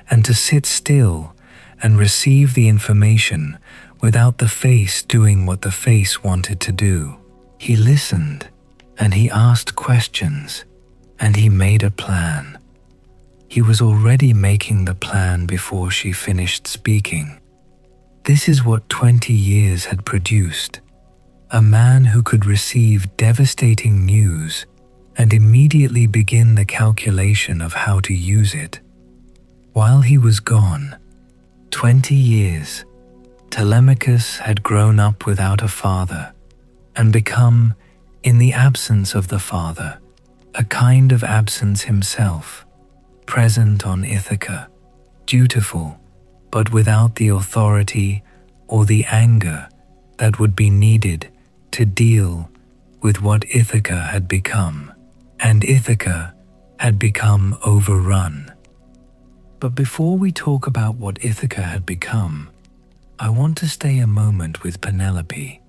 and to sit still and receive the information without the face doing what the face wanted to do. He listened, and he asked questions, and he made a plan. He was already making the plan before she finished speaking. This is what 20 years had produced. A man who could receive devastating news and immediately begin the calculation of how to use it. While he was gone, 20 years, Telemachus had grown up without a father and become, in the absence of the father, a kind of absence himself, present on Ithaca, dutiful, but without the authority or the anger that would be needed to deal with what Ithaca had become, and Ithaca had become overrun. But before we talk about what Ithaca had become, I want to stay a moment with Penelope,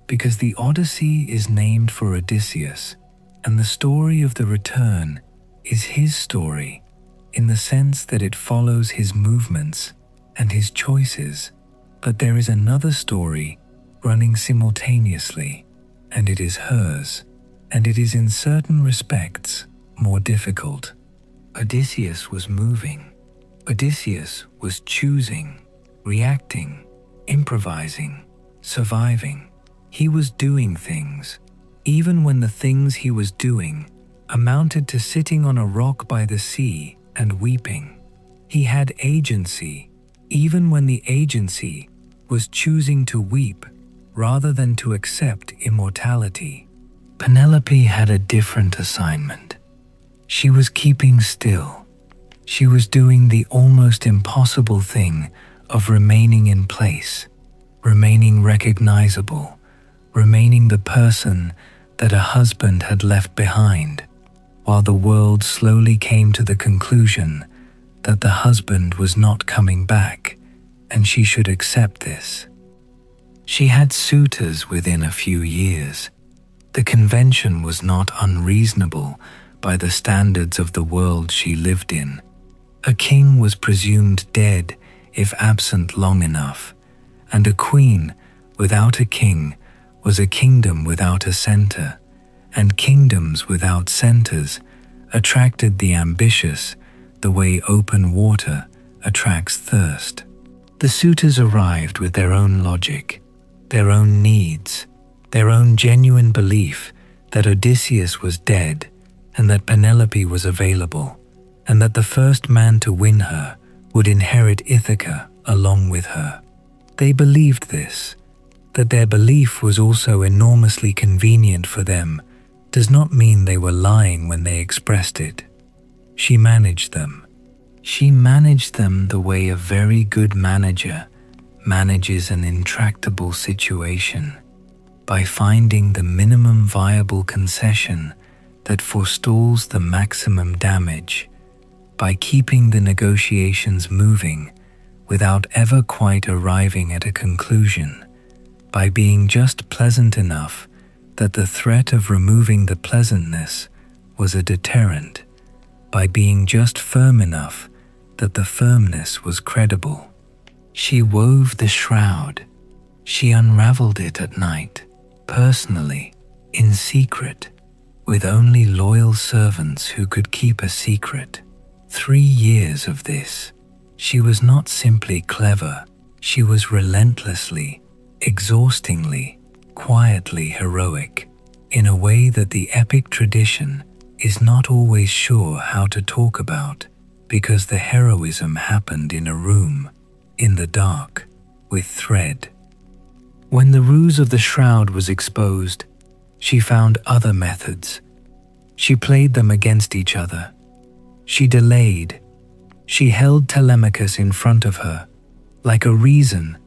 because the Odyssey is named for Odysseus, and the story of the return is his story in the sense that it follows his movements and his choices, but there is another story running simultaneously, and it is hers, and it is in certain respects more difficult. Odysseus was moving. Odysseus was choosing, reacting, improvising, surviving. He was doing things, even when the things he was doing amounted to sitting on a rock by the sea and weeping. He had agency, even when the agency was choosing to weep rather than to accept immortality. Penelope had a different assignment. She was keeping still. She was doing the almost impossible thing of remaining in place, remaining recognizable, remaining the person that a husband had left behind, while the world slowly came to the conclusion that the husband was not coming back, and she should accept this. She had suitors within a few years. The convention was not unreasonable by the standards of the world she lived in. A king was presumed dead if absent long enough, and a queen without a king was a kingdom without a center, and kingdoms without centers attracted the ambitious the way open water attracts thirst. The suitors arrived with their own logic. their own needs, their own genuine belief that Odysseus was dead and that Penelope was available, and that the first man to win her would inherit Ithaca along with her. They believed this. That their belief was also enormously convenient for them does not mean they were lying when they expressed it. She managed them. She managed them the way a very good manager manages an intractable situation, by finding the minimum viable concession that forestalls the maximum damage, by keeping the negotiations moving without ever quite arriving at a conclusion, by being just pleasant enough that the threat of removing the pleasantness was a deterrent, by being just firm enough that the firmness was credible. She wove the shroud. She unraveled it at night, personally, in secret, with only loyal servants who could keep a secret. 3 years of this. She was not simply clever, she was relentlessly, exhaustingly, quietly heroic, in a way that the epic tradition is not always sure how to talk about, because the heroism happened in a room, in the dark, with thread. When the ruse of the shroud was exposed, she found other methods. She played them against each other. She delayed. She held Telemachus in front of her, like a reason.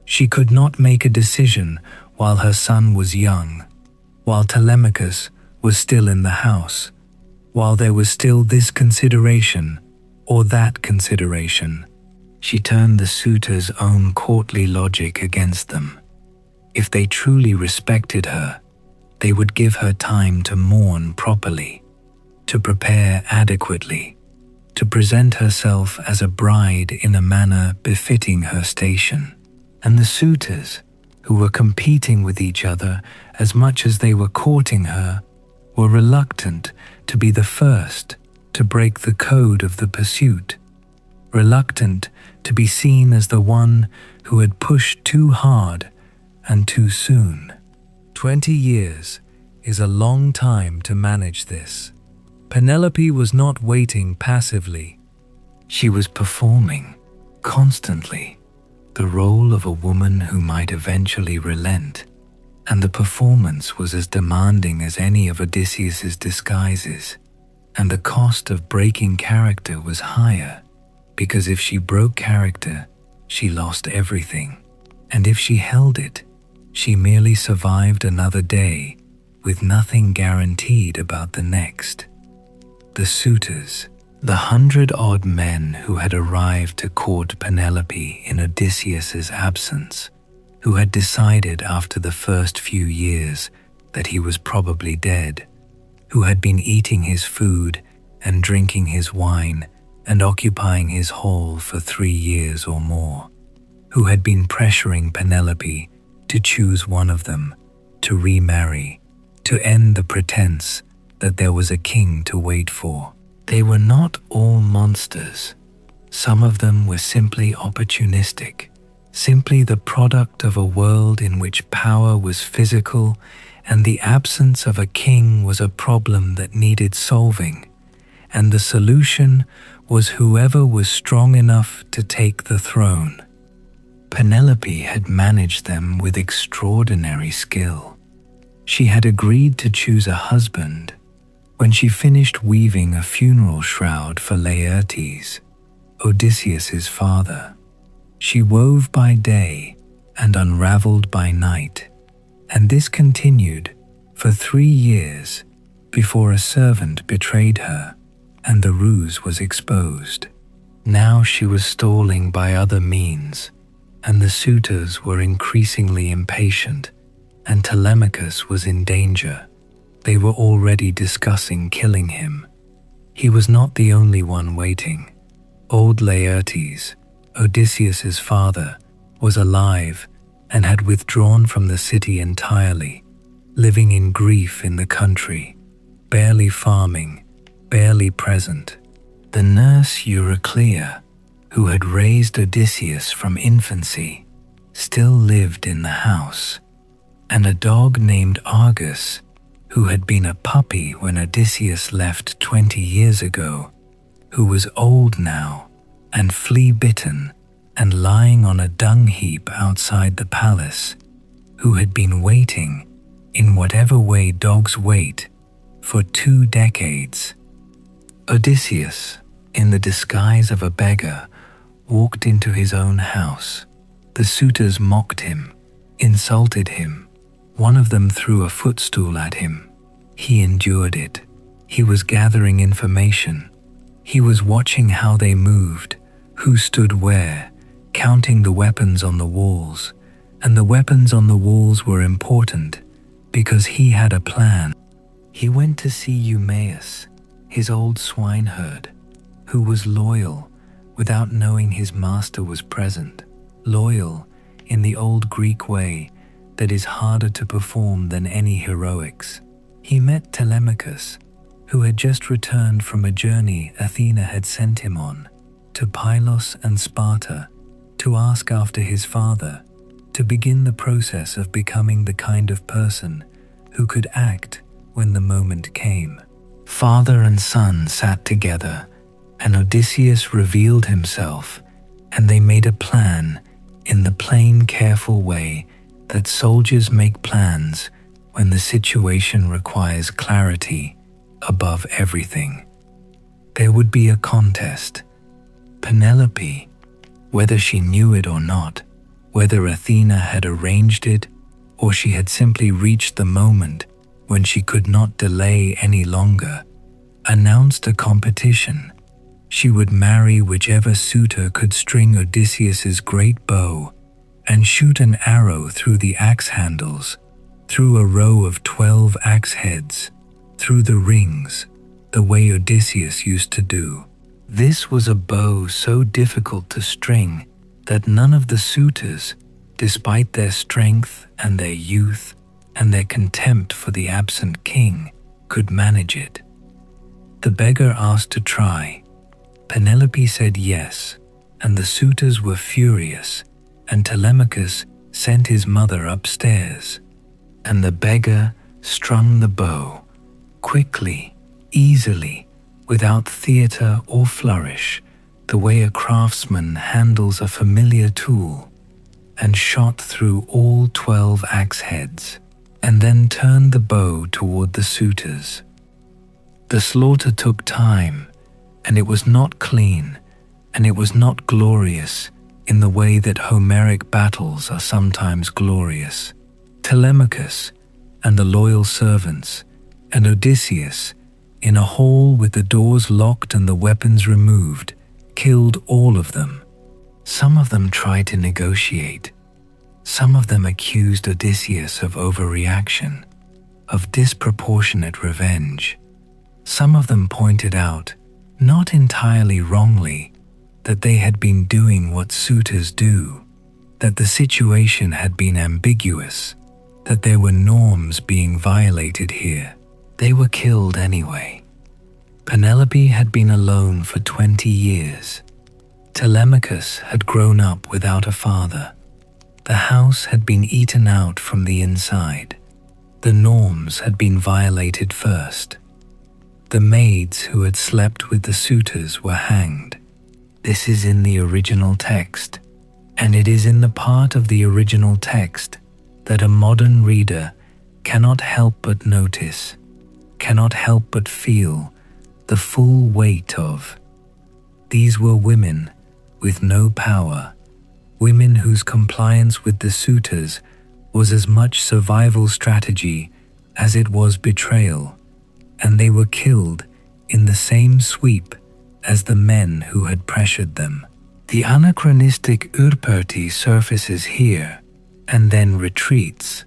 She could not make a decision while her son was young, while Telemachus was still in the house, while there was still this consideration or that consideration. She turned the suitors' own courtly logic against them. If they truly respected her, they would give her time to mourn properly, to prepare adequately, to present herself as a bride in a manner befitting her station. And the suitors, who were competing with each other as much as they were courting her, were reluctant to be the first to break the code of the pursuit, reluctant to be seen as the one who had pushed too hard and too soon. 20 years is a long time to manage this. Penelope was not waiting passively. She was performing, constantly, the role of a woman who might eventually relent, and the performance was as demanding as any of Odysseus's disguises, and the cost of breaking character was higher, because if she broke character, she lost everything, and if she held it, she merely survived another day with nothing guaranteed about the next. The suitors, the 100-odd men who had arrived to court Penelope in Odysseus's absence, who had decided after the first few years that he was probably dead, who had been eating his food and drinking his wine and occupying his hall for 3 years or more, who had been pressuring Penelope to choose one of them, to remarry, to end the pretense that there was a king to wait for. They were not all monsters. Some of them were simply opportunistic, simply the product of a world in which power was physical and the absence of a king was a problem that needed solving, and the solution was whoever was strong enough to take the throne. Penelope had managed them with extraordinary skill. She had agreed to choose a husband when she finished weaving a funeral shroud for Laertes, Odysseus's father. She wove by day and unraveled by night, and this continued for 3 years before a servant betrayed her and the ruse was exposed. Now she was stalling by other means, and the suitors were increasingly impatient, and Telemachus was in danger. They were already discussing killing him. He was not the only one waiting. Old Laertes, Odysseus's father, was alive and had withdrawn from the city entirely, living in grief in the country, barely farming, barely present. The nurse Euryclea, who had raised Odysseus from infancy, still lived in the house, and a dog named Argus, who had been a puppy when Odysseus left 20 years ago, who was old now and flea-bitten and lying on a dung heap outside the palace, who had been waiting, in whatever way dogs wait, for 2 decades. Odysseus, in the disguise of a beggar, walked into his own house. The suitors mocked him, insulted him. One of them threw a footstool at him. He endured it. He was gathering information. He was watching how they moved, who stood where, counting the weapons on the walls. And the weapons on the walls were important because he had a plan. He went to see Eumaeus, his old swineherd, who was loyal without knowing his master was present. Loyal in the old Greek way that is harder to perform than any heroics. He met Telemachus, who had just returned from a journey Athena had sent him on, to Pylos and Sparta, to ask after his father, to begin the process of becoming the kind of person who could act when the moment came. Father and son sat together, and Odysseus revealed himself, and they made a plan in the plain, careful way that soldiers make plans when the situation requires clarity above everything. There would be a contest. Penelope, whether she knew it or not, whether Athena had arranged it or she had simply reached the moment when she could not delay any longer, announced a competition. She would marry whichever suitor could string Odysseus's great bow and shoot an arrow through the axe handles, through a row of 12 axe heads, through the rings, the way Odysseus used to do. This was a bow so difficult to string that none of the suitors, despite their strength and their youth and their contempt for the absent king, could manage it. The beggar asked to try. Penelope said yes, and the suitors were furious, and Telemachus sent his mother upstairs. And the beggar strung the bow, quickly, easily, without theatre or flourish, the way a craftsman handles a familiar tool, and shot through all 12 axe heads, and then turned the bow toward the suitors. The slaughter took time, and it was not clean, and it was not glorious in the way that Homeric battles are sometimes glorious. Telemachus and the loyal servants, and Odysseus, in a hall with the doors locked and the weapons removed, killed all of them. Some of them tried to negotiate. Some of them accused Odysseus of overreaction, of disproportionate revenge. Some of them pointed out, not entirely wrongly, that they had been doing what suitors do, that the situation had been ambiguous, that there were norms being violated here. They were killed anyway. Penelope had been alone for 20 years. Telemachus had grown up without a father. The house had been eaten out from the inside. The norms had been violated first. The maids who had slept with the suitors were hanged. This is in the original text, and it is in the part of the original text that a modern reader cannot help but notice, cannot help but feel the full weight of. These were women with no power, women whose compliance with the suitors was as much survival strategy as it was betrayal, and they were killed in the same sweep as the men who had pressured them. The anachronistic Urperti surfaces here and then retreats,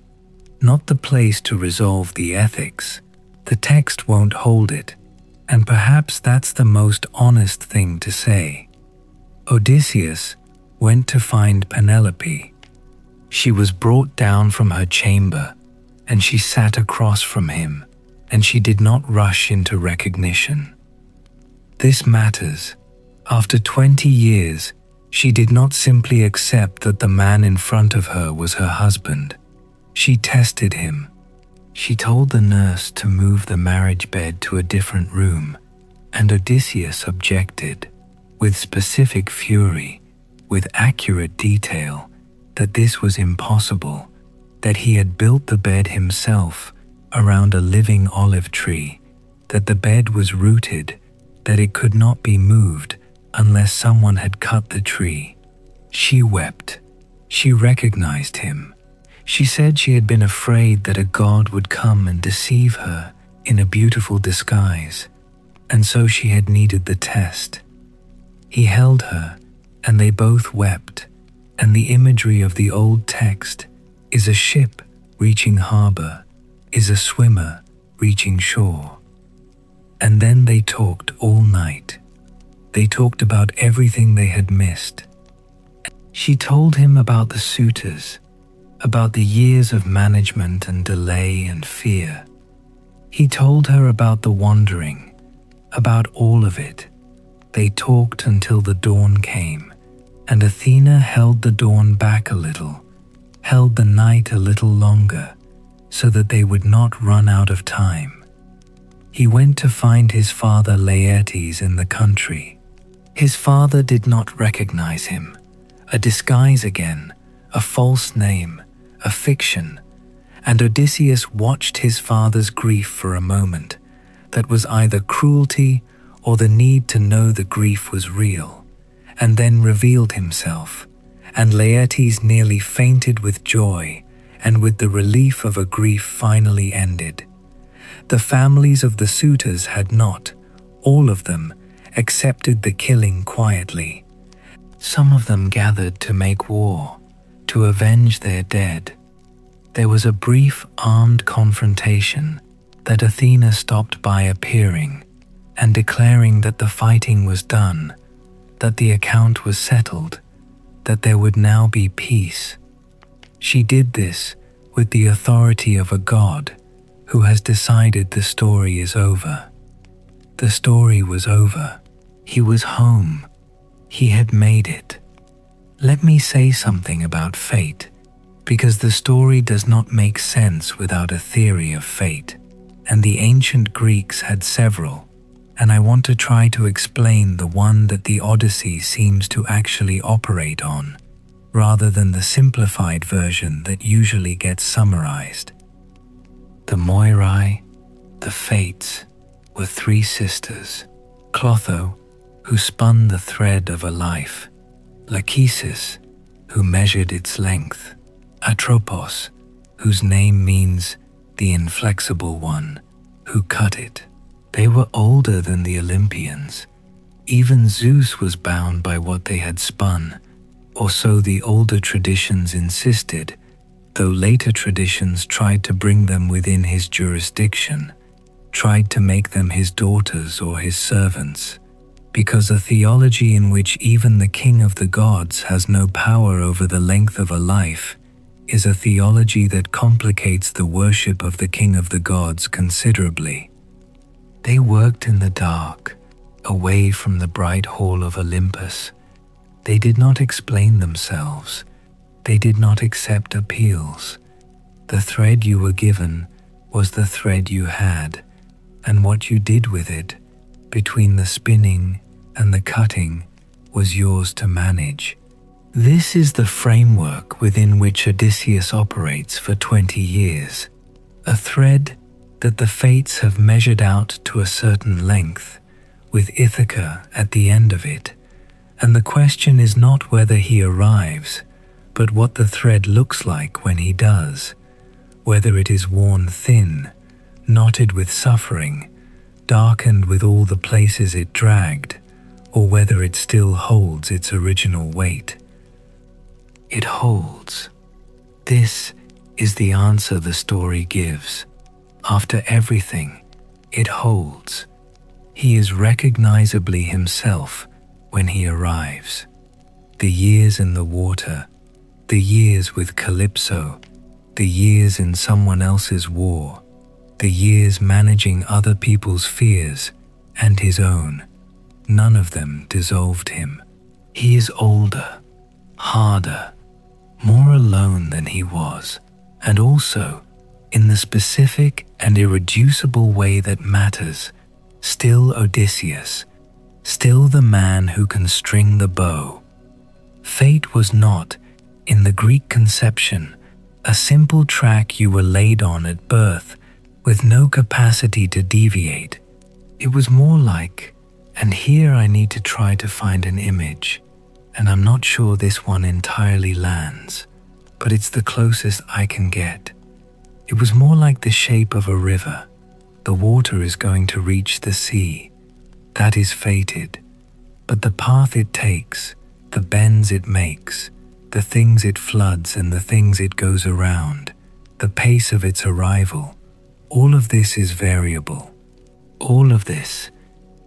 not the place to resolve the ethics. The text won't hold it, and perhaps that's the most honest thing to say. Odysseus went to find Penelope. She was brought down from her chamber, and she sat across from him, and she did not rush into recognition. This matters. After 20 years, She did not simply accept that the man in front of her was her husband. She tested him. She told the nurse to move the marriage bed to a different room, and Odysseus objected, with specific fury, with accurate detail, that this was impossible, that he had built the bed himself around a living olive tree, that the bed was rooted, that it could not be moved unless someone had cut the tree. She wept. She recognized him. She said she had been afraid that a god would come and deceive her in a beautiful disguise, and so she had needed the test. He held her, and they both wept, and the imagery of the old text is a ship reaching harbor, is a swimmer reaching shore. And then they talked all night. They talked about everything they had missed. She told him about the suitors, about the years of management and delay and fear. He told her about the wandering, about all of it. They talked until the dawn came, and Athena held the dawn back a little, held the night a little longer, so that they would not run out of time. He went to find his father Laertes in the country. His father did not recognize him. A disguise again, a false name, a fiction, and Odysseus watched his father's grief for a moment that was either cruelty or the need to know the grief was real, and then revealed himself, and Laertes nearly fainted with joy and with the relief of a grief finally ended. The families of the suitors had not, all of them, accepted the killing quietly. Some of them gathered to make war, to avenge their dead. There was a brief armed confrontation that Athena stopped by appearing and declaring that the fighting was done, that the account was settled, that there would now be peace. She did this with the authority of a god who has decided the story is over. The story was over. He was home. He had made it. Let me say something about fate, because the story does not make sense without a theory of fate, and the ancient Greeks had several, and I want to try to explain the one that the Odyssey seems to actually operate on, rather than the simplified version that usually gets summarized. The Moirai, the Fates, were three sisters: Clotho, who spun the thread of a life; Lachesis, who measured its length; Atropos, whose name means the inflexible one, who cut it. They were older than the Olympians. Even Zeus was bound by what they had spun, or so the older traditions insisted, though later traditions tried to bring them within his jurisdiction, tried to make them his daughters or his servants, because a theology in which even the king of the gods has no power over the length of a life is a theology that complicates the worship of the king of the gods considerably. They worked in the dark, away from the bright hall of Olympus. They did not explain themselves. They did not accept appeals. The thread you were given was the thread you had, and what you did with it, between the spinning and the cutting, was yours to manage. This is the framework within which Odysseus operates for 20 years, a thread that the fates have measured out to a certain length, with Ithaca at the end of it, and the question is not whether he arrives, but what the thread looks like when he does, whether it is worn thin, knotted with suffering, darkened with all the places it dragged, or whether it still holds its original weight. It holds. This is the answer the story gives. After everything, it holds. He is recognizably himself when he arrives. The years in the water, the years with Calypso, the years in someone else's war, the years managing other people's fears and his own, none of them dissolved him. He is older, harder, more alone than he was, and also, in the specific and irreducible way that matters, still Odysseus, still the man who can string the bow. Fate was not, in the Greek conception, a simple track you were laid on at birth with no capacity to deviate. It was more like, and here I need to try to find an image, and I'm not sure this one entirely lands, but it's the closest I can get. It was more like the shape of a river. The water is going to reach the sea. That is fated. But the path it takes, the bends it makes, the things it floods and the things it goes around, the pace of its arrival, all of this is variable. All of this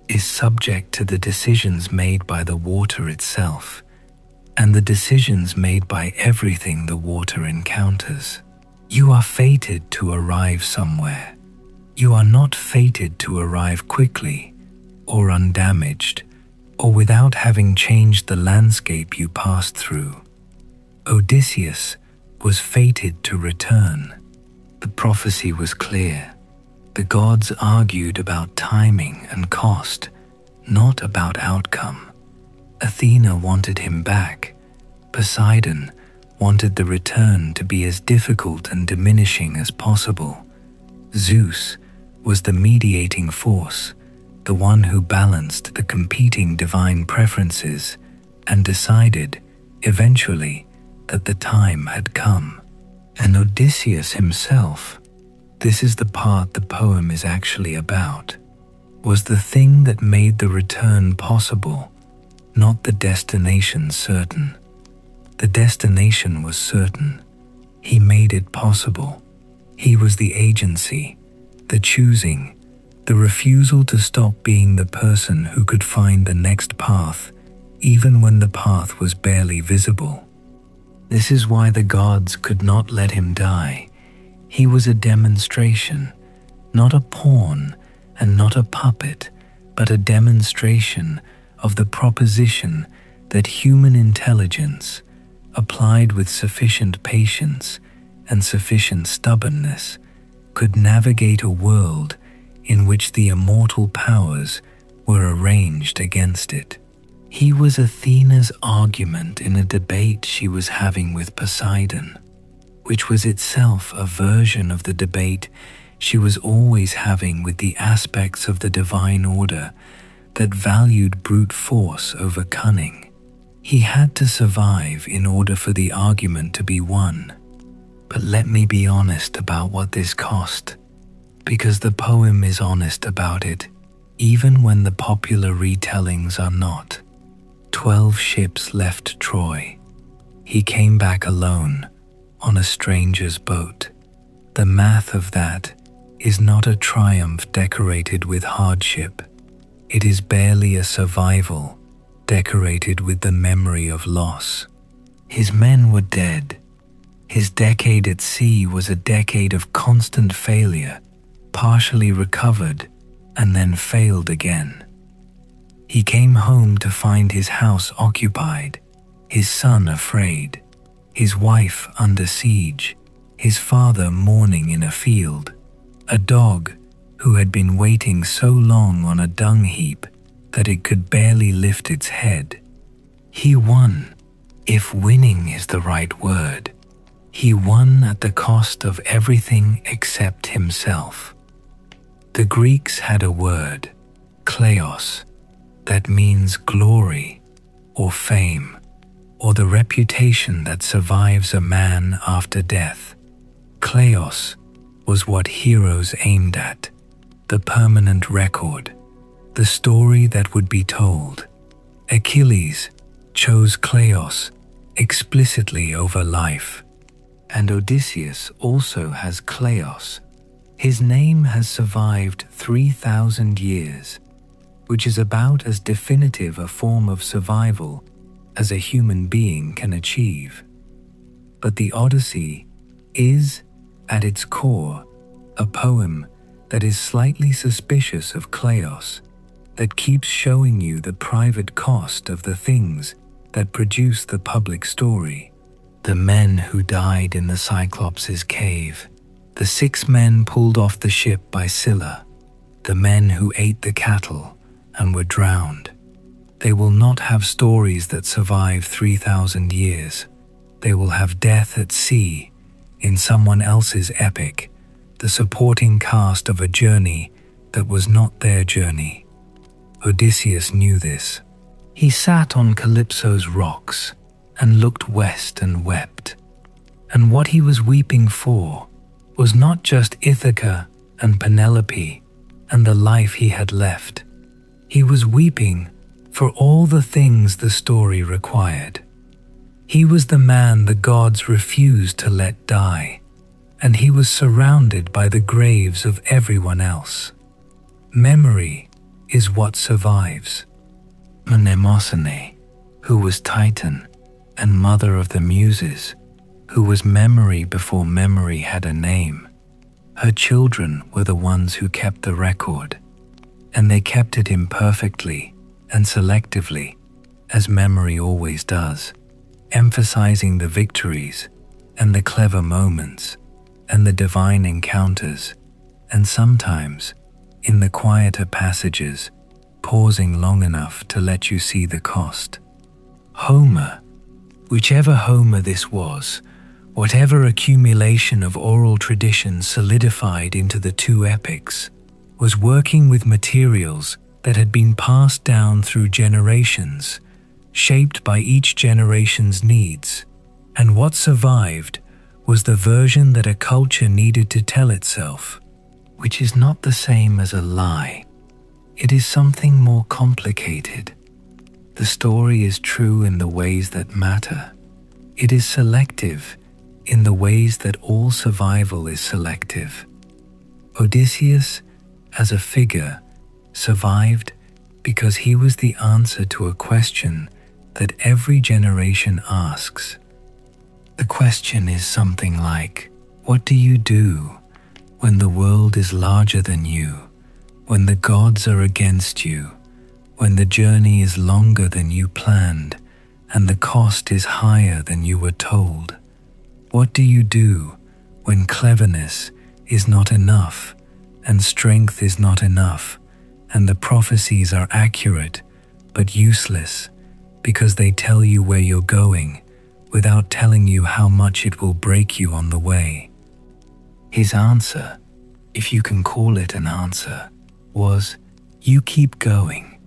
is subject to the decisions made by the water itself, and the decisions made by everything the water encounters. You are fated to arrive somewhere. You are not fated to arrive quickly, or undamaged, or without having changed the landscape you passed through. Odysseus was fated to return. The prophecy was clear. The gods argued about timing and cost, not about outcome. Athena wanted him back. Poseidon wanted the return to be as difficult and diminishing as possible. Zeus was the mediating force, the one who balanced the competing divine preferences and decided, eventually, that the time had come. And Odysseus himself, this is the part the poem is actually about, was the thing that made the return possible, not the destination certain. The destination was certain. He made it possible. He was the agency, the choosing, the refusal to stop being the person who could find the next path, even when the path was barely visible. This is why the gods could not let him die. He was a demonstration, not a pawn and not a puppet, but a demonstration of the proposition that human intelligence, applied with sufficient patience and sufficient stubbornness, could navigate a world in which the immortal powers were arranged against it. He was Athena's argument in a debate she was having with Poseidon, which was itself a version of the debate she was always having with the aspects of the divine order that valued brute force over cunning. He had to survive in order for the argument to be won. But let me be honest about what this cost, because the poem is honest about it, even when the popular retellings are not. 12 ships left Troy. He came back alone, on a stranger's boat. The math of that is not a triumph decorated with hardship. It is barely a survival decorated with the memory of loss. His men were dead. His decade at sea was a decade of constant failure, partially recovered, and then failed again. He came home to find his house occupied, his son afraid, his wife under siege, his father mourning in a field, a dog who had been waiting so long on a dung heap that it could barely lift its head. He won, if winning is the right word. He won at the cost of everything except himself. The Greeks had a word, kleos, that means glory or fame, or the reputation that survives a man after death. Kleos was what heroes aimed at, the permanent record, the story that would be told. Achilles chose kleos explicitly over life, and Odysseus also has kleos. His name has survived 3,000 years, which is about as definitive a form of survival as a human being can achieve. But the Odyssey is, at its core, a poem that is slightly suspicious of kleos, that keeps showing you the private cost of the things that produce the public story. The men who died in the Cyclops' cave, the 6 men pulled off the ship by Scylla, the men who ate the cattle and were drowned. They will not have stories that survive 3,000 years. They will have death at sea, in someone else's epic, the supporting cast of a journey that was not their journey. Odysseus knew this. He sat on Calypso's rocks and looked west and wept. And what he was weeping for was not just Ithaca and Penelope and the life he had left. He was weeping for all the things the story required. He was the man the gods refused to let die, and he was surrounded by the graves of everyone else. Memory is what survives. Mnemosyne, who was Titan and mother of the Muses, who was memory before memory had a name. Her children were the ones who kept the record, and they kept it imperfectly and selectively, as memory always does, emphasizing the victories and the clever moments and the divine encounters, and sometimes, in the quieter passages, pausing long enough to let you see the cost. Homer, whichever Homer this was, whatever accumulation of oral tradition solidified into the 2 epics, was working with materials that had been passed down through generations, shaped by each generation's needs, and what survived was the version that a culture needed to tell itself, which is not the same as a lie. It is something more complicated. The story is true in the ways that matter. It is selective in the ways that all survival is selective. Odysseus, as a figure, survived because he was the answer to a question that every generation asks. The question is something like, what do you do when the world is larger than you, when the gods are against you, when the journey is longer than you planned and the cost is higher than you were told? What do you do when cleverness is not enough and strength is not enough and the prophecies are accurate but useless because they tell you where you're going without telling you how much it will break you on the way? His answer, if you can call it an answer, was, you keep going.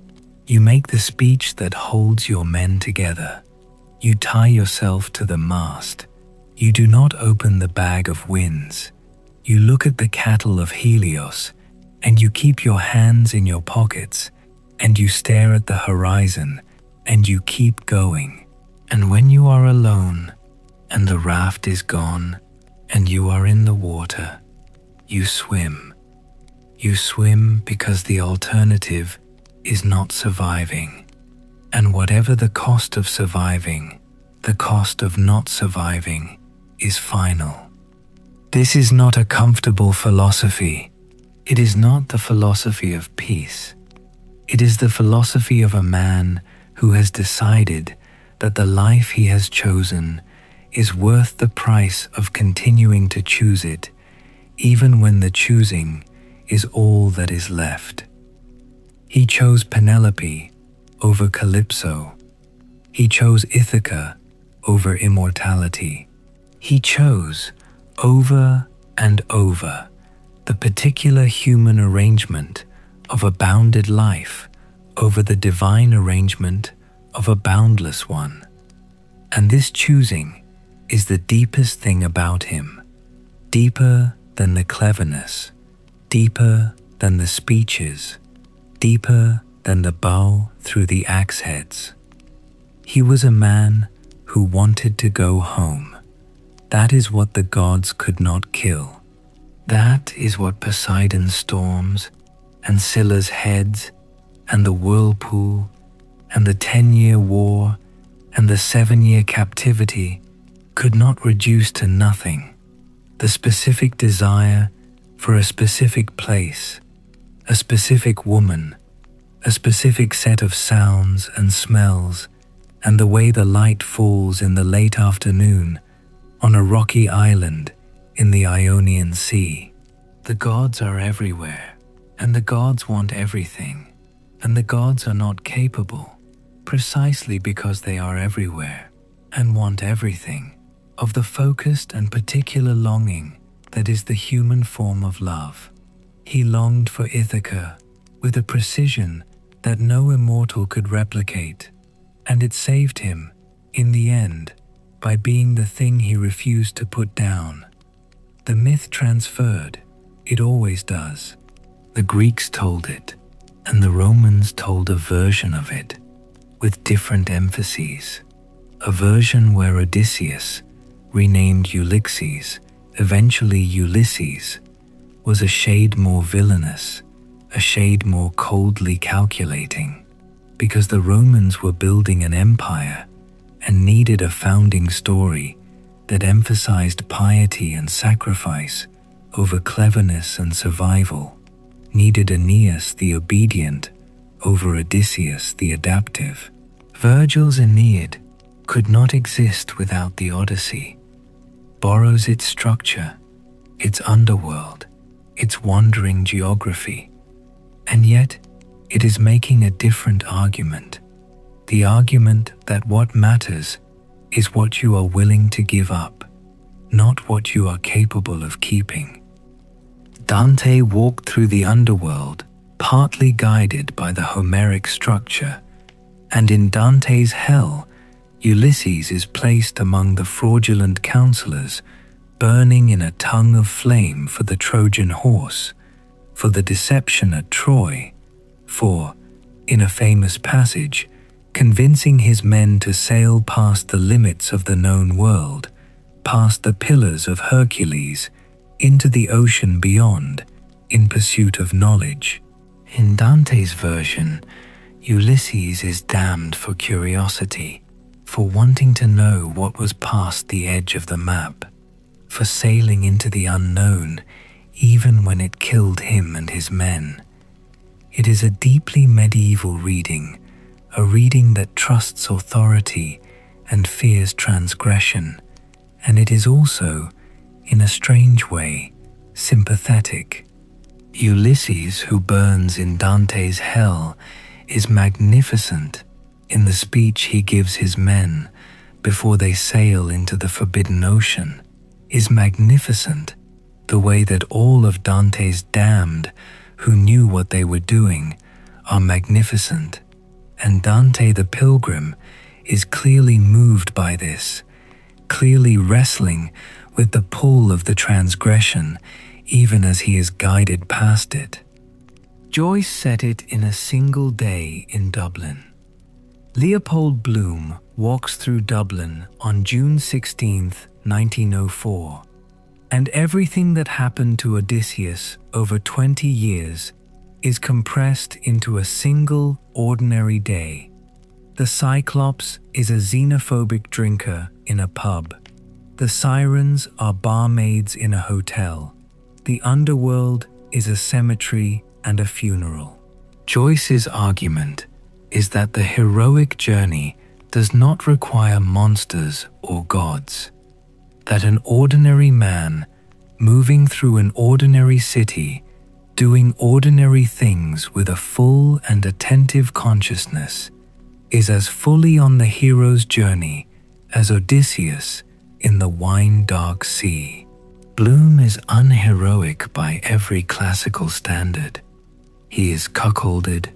You make the speech that holds your men together. You tie yourself to the mast. You do not open the bag of winds. You look at the cattle of Helios, and you keep your hands in your pockets, and you stare at the horizon, and you keep going. And when you are alone, and the raft is gone, and you are in the water, you swim. You swim because the alternative is not surviving. And whatever the cost of surviving, the cost of not surviving is final. This is not a comfortable philosophy. It is not the philosophy of peace. It is the philosophy of a man who has decided that the life he has chosen is worth the price of continuing to choose it, even when the choosing is all that is left. He chose Penelope over Calypso. He chose Ithaca over immortality. He chose, over and over, the particular human arrangement of a bounded life over the divine arrangement of a boundless one. And this choosing is the deepest thing about him, deeper than the cleverness, deeper than the speeches, deeper than the bow through the axe heads. He was a man who wanted to go home. That is what the gods could not kill. That is what Poseidon's storms and Scylla's heads and the whirlpool and the 10-year war and the 7-year captivity could not reduce to nothing. The specific desire for a specific place, a specific woman, a specific set of sounds and smells and the way the light falls in the late afternoon on a rocky island in the Ionian Sea. The gods are everywhere, and the gods want everything, and the gods are not capable, precisely because they are everywhere and want everything, of the focused and particular longing that is the human form of love. He longed for Ithaca with a precision that no immortal could replicate, and it saved him, in the end, by being the thing he refused to put down. The myth transferred, it always does. The Greeks told it, and the Romans told a version of it, with different emphases. A version where Odysseus, renamed Ulysses, eventually Ulysses, was a shade more villainous, a shade more coldly calculating, because the Romans were building an empire and needed a founding story that emphasized piety and sacrifice over cleverness and survival, needed Aeneas the obedient over Odysseus the adaptive. Virgil's Aeneid could not exist without the Odyssey, borrows its structure, its underworld, its wandering geography, and yet it is making a different argument. The argument that what matters is what you are willing to give up, not what you are capable of keeping. Dante walked through the underworld, partly guided by the Homeric structure, and in Dante's Hell, Ulysses is placed among the fraudulent counselors, burning in a tongue of flame for the Trojan horse, for the deception at Troy, for, in a famous passage, convincing his men to sail past the limits of the known world, past the pillars of Hercules, into the ocean beyond, in pursuit of knowledge. In Dante's version, Ulysses is damned for curiosity, for wanting to know what was past the edge of the map, for sailing into the unknown, even when it killed him and his men. It is a deeply medieval reading, a reading that trusts authority and fears transgression, and it is also, in a strange way, sympathetic. Ulysses, who burns in Dante's Hell, is magnificent in the speech he gives his men before they sail into the forbidden ocean, is magnificent the way that all of Dante's damned, who knew what they were doing, are magnificent, and Dante the Pilgrim is clearly moved by this, clearly wrestling with the pull of the transgression even as he is guided past it. Joyce set it in a single day in Dublin. Leopold Bloom walks through Dublin on June 16, 1904, and everything that happened to Odysseus over 20 years is compressed into a single ordinary day. The Cyclops is a xenophobic drinker in a pub. The sirens are barmaids in a hotel. The underworld is a cemetery and a funeral. Joyce's argument is that the heroic journey does not require monsters or gods, that an ordinary man moving through an ordinary city, doing ordinary things with a full and attentive consciousness, is as fully on the hero's journey as Odysseus in the wine-dark sea. Bloom is unheroic by every classical standard. He is cuckolded,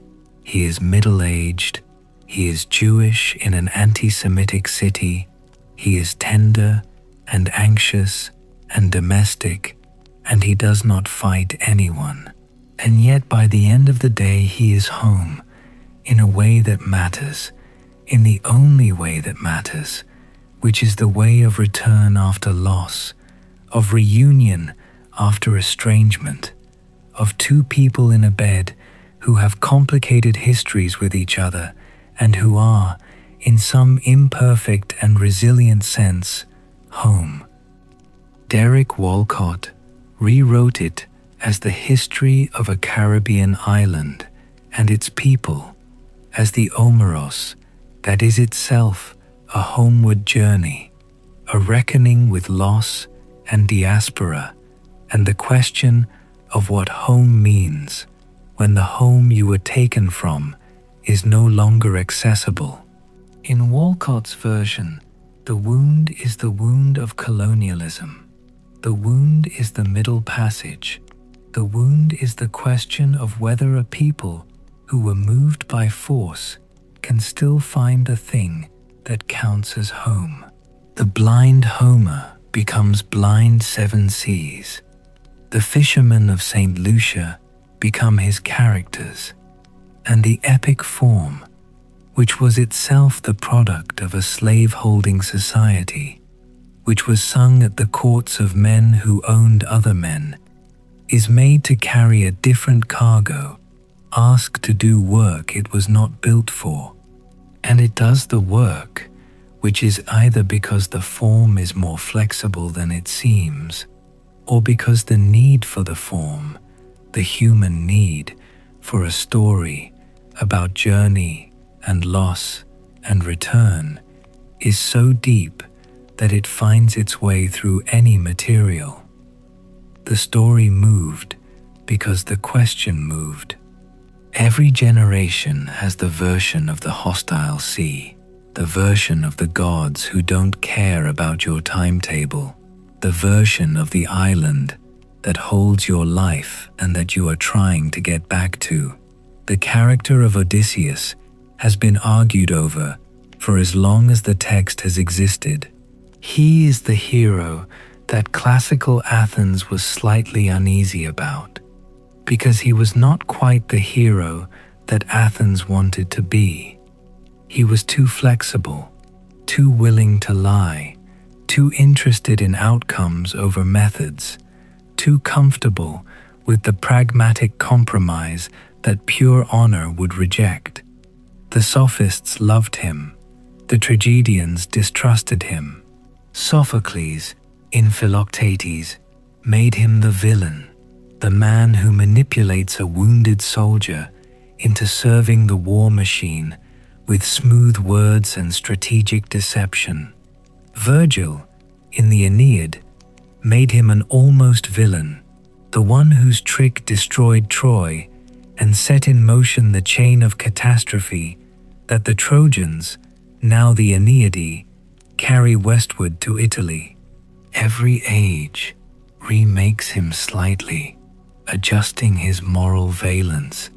he is middle-aged, he is Jewish in an anti-Semitic city, he is tender and anxious and domestic, and he does not fight anyone. And yet by the end of the day he is home, in a way that matters, in the only way that matters, which is the way of return after loss, of reunion after estrangement, of two people in a bed who have complicated histories with each other and who are, in some imperfect and resilient sense, home. Derek Walcott rewrote it as the history of a Caribbean island and its people, as the Omeros, that is itself a homeward journey, a reckoning with loss and diaspora, and the question of what home means when the home you were taken from is no longer accessible. In Walcott's version, the wound is the wound of colonialism. The wound is the middle passage. The wound is the question of whether a people who were moved by force can still find the thing that counts as home. The blind Homer becomes blind seven seas. The fishermen of St. Lucia become his characters, and the epic form, which was itself the product of a slave-holding society, which was sung at the courts of men who owned other men, is made to carry a different cargo, asked to do work it was not built for, and it does the work, which is either because the form is more flexible than it seems, or because the need for the form, the human need for a story about journey and loss and return, is so deep that it finds its way through any material. The story moved because the question moved. Every generation has the version of the hostile sea, the version of the gods who don't care about your timetable, the version of the island that holds your life and that you are trying to get back to. The character of Odysseus has been argued over for as long as the text has existed. He is the hero that classical Athens was slightly uneasy about, because he was not quite the hero that Athens wanted to be. He was too flexible, too willing to lie, too interested in outcomes over methods, too comfortable with the pragmatic compromise that pure honor would reject. The sophists loved him, the tragedians distrusted him. Sophocles, in Philoctetes, made him the villain, the man who manipulates a wounded soldier into serving the war machine with smooth words and strategic deception. Virgil, in the Aeneid, made him an almost villain, the one whose trick destroyed Troy and set in motion the chain of catastrophe that the Trojans, now the Aeneadae, carry westward to Italy. Every age remakes him slightly, adjusting his moral valence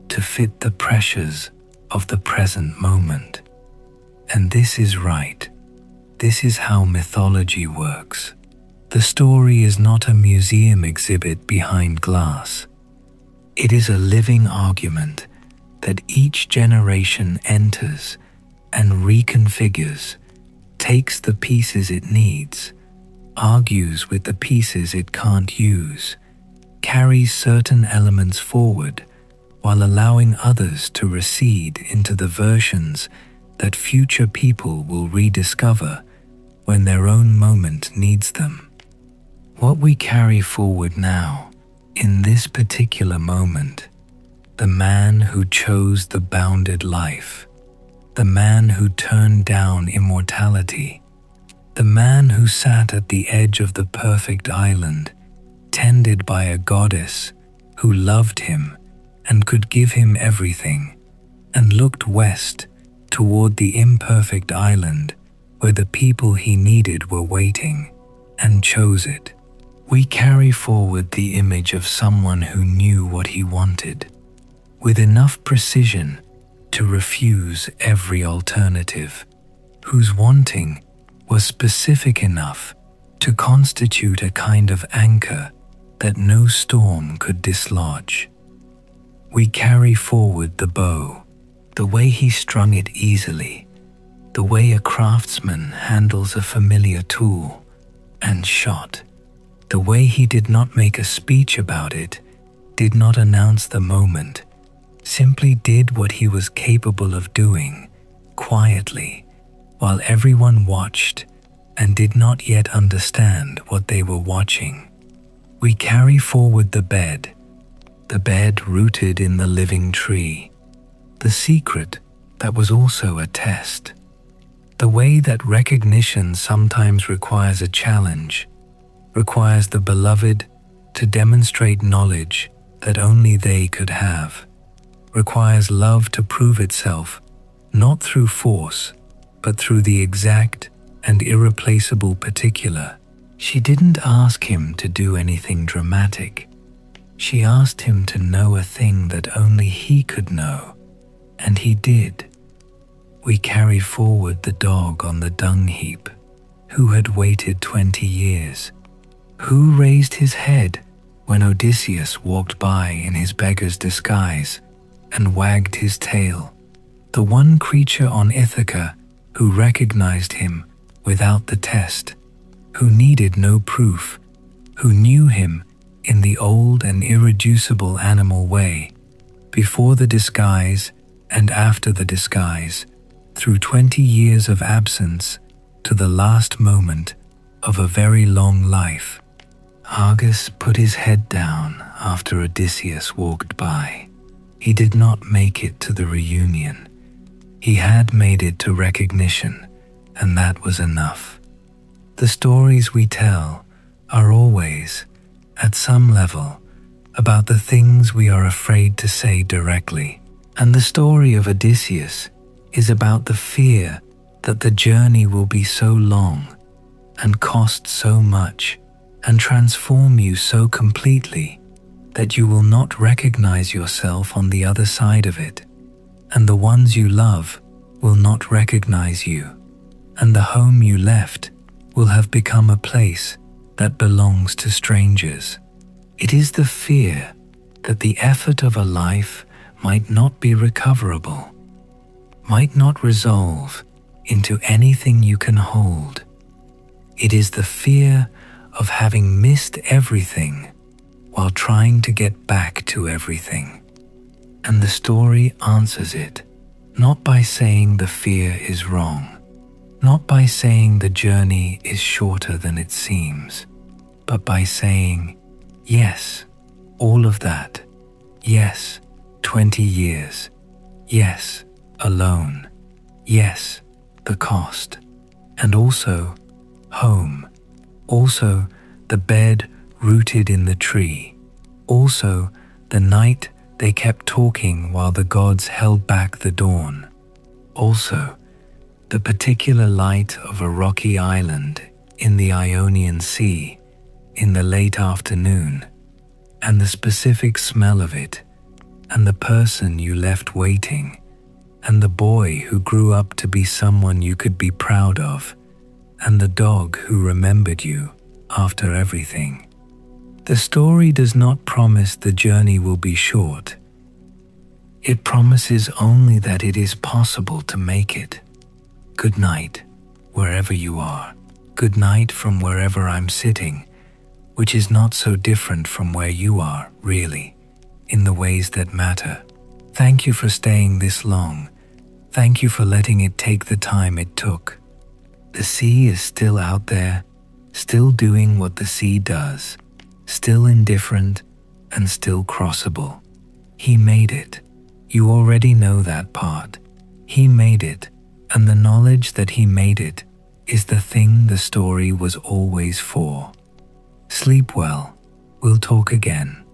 to fit the pressures of the present moment. And this is right. This is how mythology works. The story is not a museum exhibit behind glass. It is a living argument that each generation enters and reconfigures, takes the pieces it needs, argues with the pieces it can't use, carries certain elements forward while allowing others to recede into the versions that future people will rediscover when their own moment needs them. What we carry forward now, in this particular moment, the man who chose the bounded life, the man who turned down immortality, the man who sat at the edge of the perfect island, tended by a goddess who loved him and could give him everything, and looked west toward the imperfect island where the people he needed were waiting, and chose it. We carry forward the image of someone who knew what he wanted, with enough precision to refuse every alternative, whose wanting was specific enough to constitute a kind of anchor that no storm could dislodge. We carry forward the bow, the way he strung it easily, the way a craftsman handles a familiar tool, and shot, the way he did not make a speech about it, did not announce the moment, simply did what he was capable of doing, quietly, while everyone watched and did not yet understand what they were watching. We carry forward the bed rooted in the living tree, the secret that was also a test. The way that recognition sometimes requires a challenge, requires the beloved to demonstrate knowledge that only they could have, requires love to prove itself, not through force, but through the exact and irreplaceable particular. She didn't ask him to do anything dramatic. She asked him to know a thing that only he could know, and he did. We carry forward the dog on the dung heap, who had waited 20 years, who raised his head when Odysseus walked by in his beggar's disguise and wagged his tail, the one creature on Ithaca who recognized him without the test, who needed no proof, who knew him in the old and irreducible animal way, before the disguise and after the disguise, through 20 years of absence to the last moment of a very long life. Argus put his head down after Odysseus walked by. He did not make it to the reunion. He had made it to recognition, and that was enough. The stories we tell are always, at some level, about the things we are afraid to say directly. And the story of Odysseus is about the fear that the journey will be so long and cost so much and transform you so completely that you will not recognize yourself on the other side of it, and the ones you love will not recognize you, and the home you left will have become a place that belongs to strangers. It is the fear that the effort of a life might not be recoverable, might not resolve into anything you can hold. It is the fear of having missed everything while trying to get back to everything. And the story answers it, not by saying the fear is wrong, not by saying the journey is shorter than it seems, but by saying, yes, all of that. Yes, 20 years. Yes, alone. Yes, the cost. And also, home. Also, the bed rooted in the tree. Also, the night they kept talking while the gods held back the dawn. Also, the particular light of a rocky island in the Ionian Sea in the late afternoon, and the specific smell of it, and the person you left waiting, and the boy who grew up to be someone you could be proud of, and the dog who remembered you after everything. The story does not promise the journey will be short. It promises only that it is possible to make it. Good night, wherever you are. Good night from wherever I'm sitting, which is not so different from where you are, really, in the ways that matter. Thank you for staying this long. Thank you for letting it take the time it took. The sea is still out there, still doing what the sea does, still indifferent and still crossable. He made it. You already know that part. He made it, and the knowledge that he made it is the thing the story was always for. Sleep well. We'll talk again.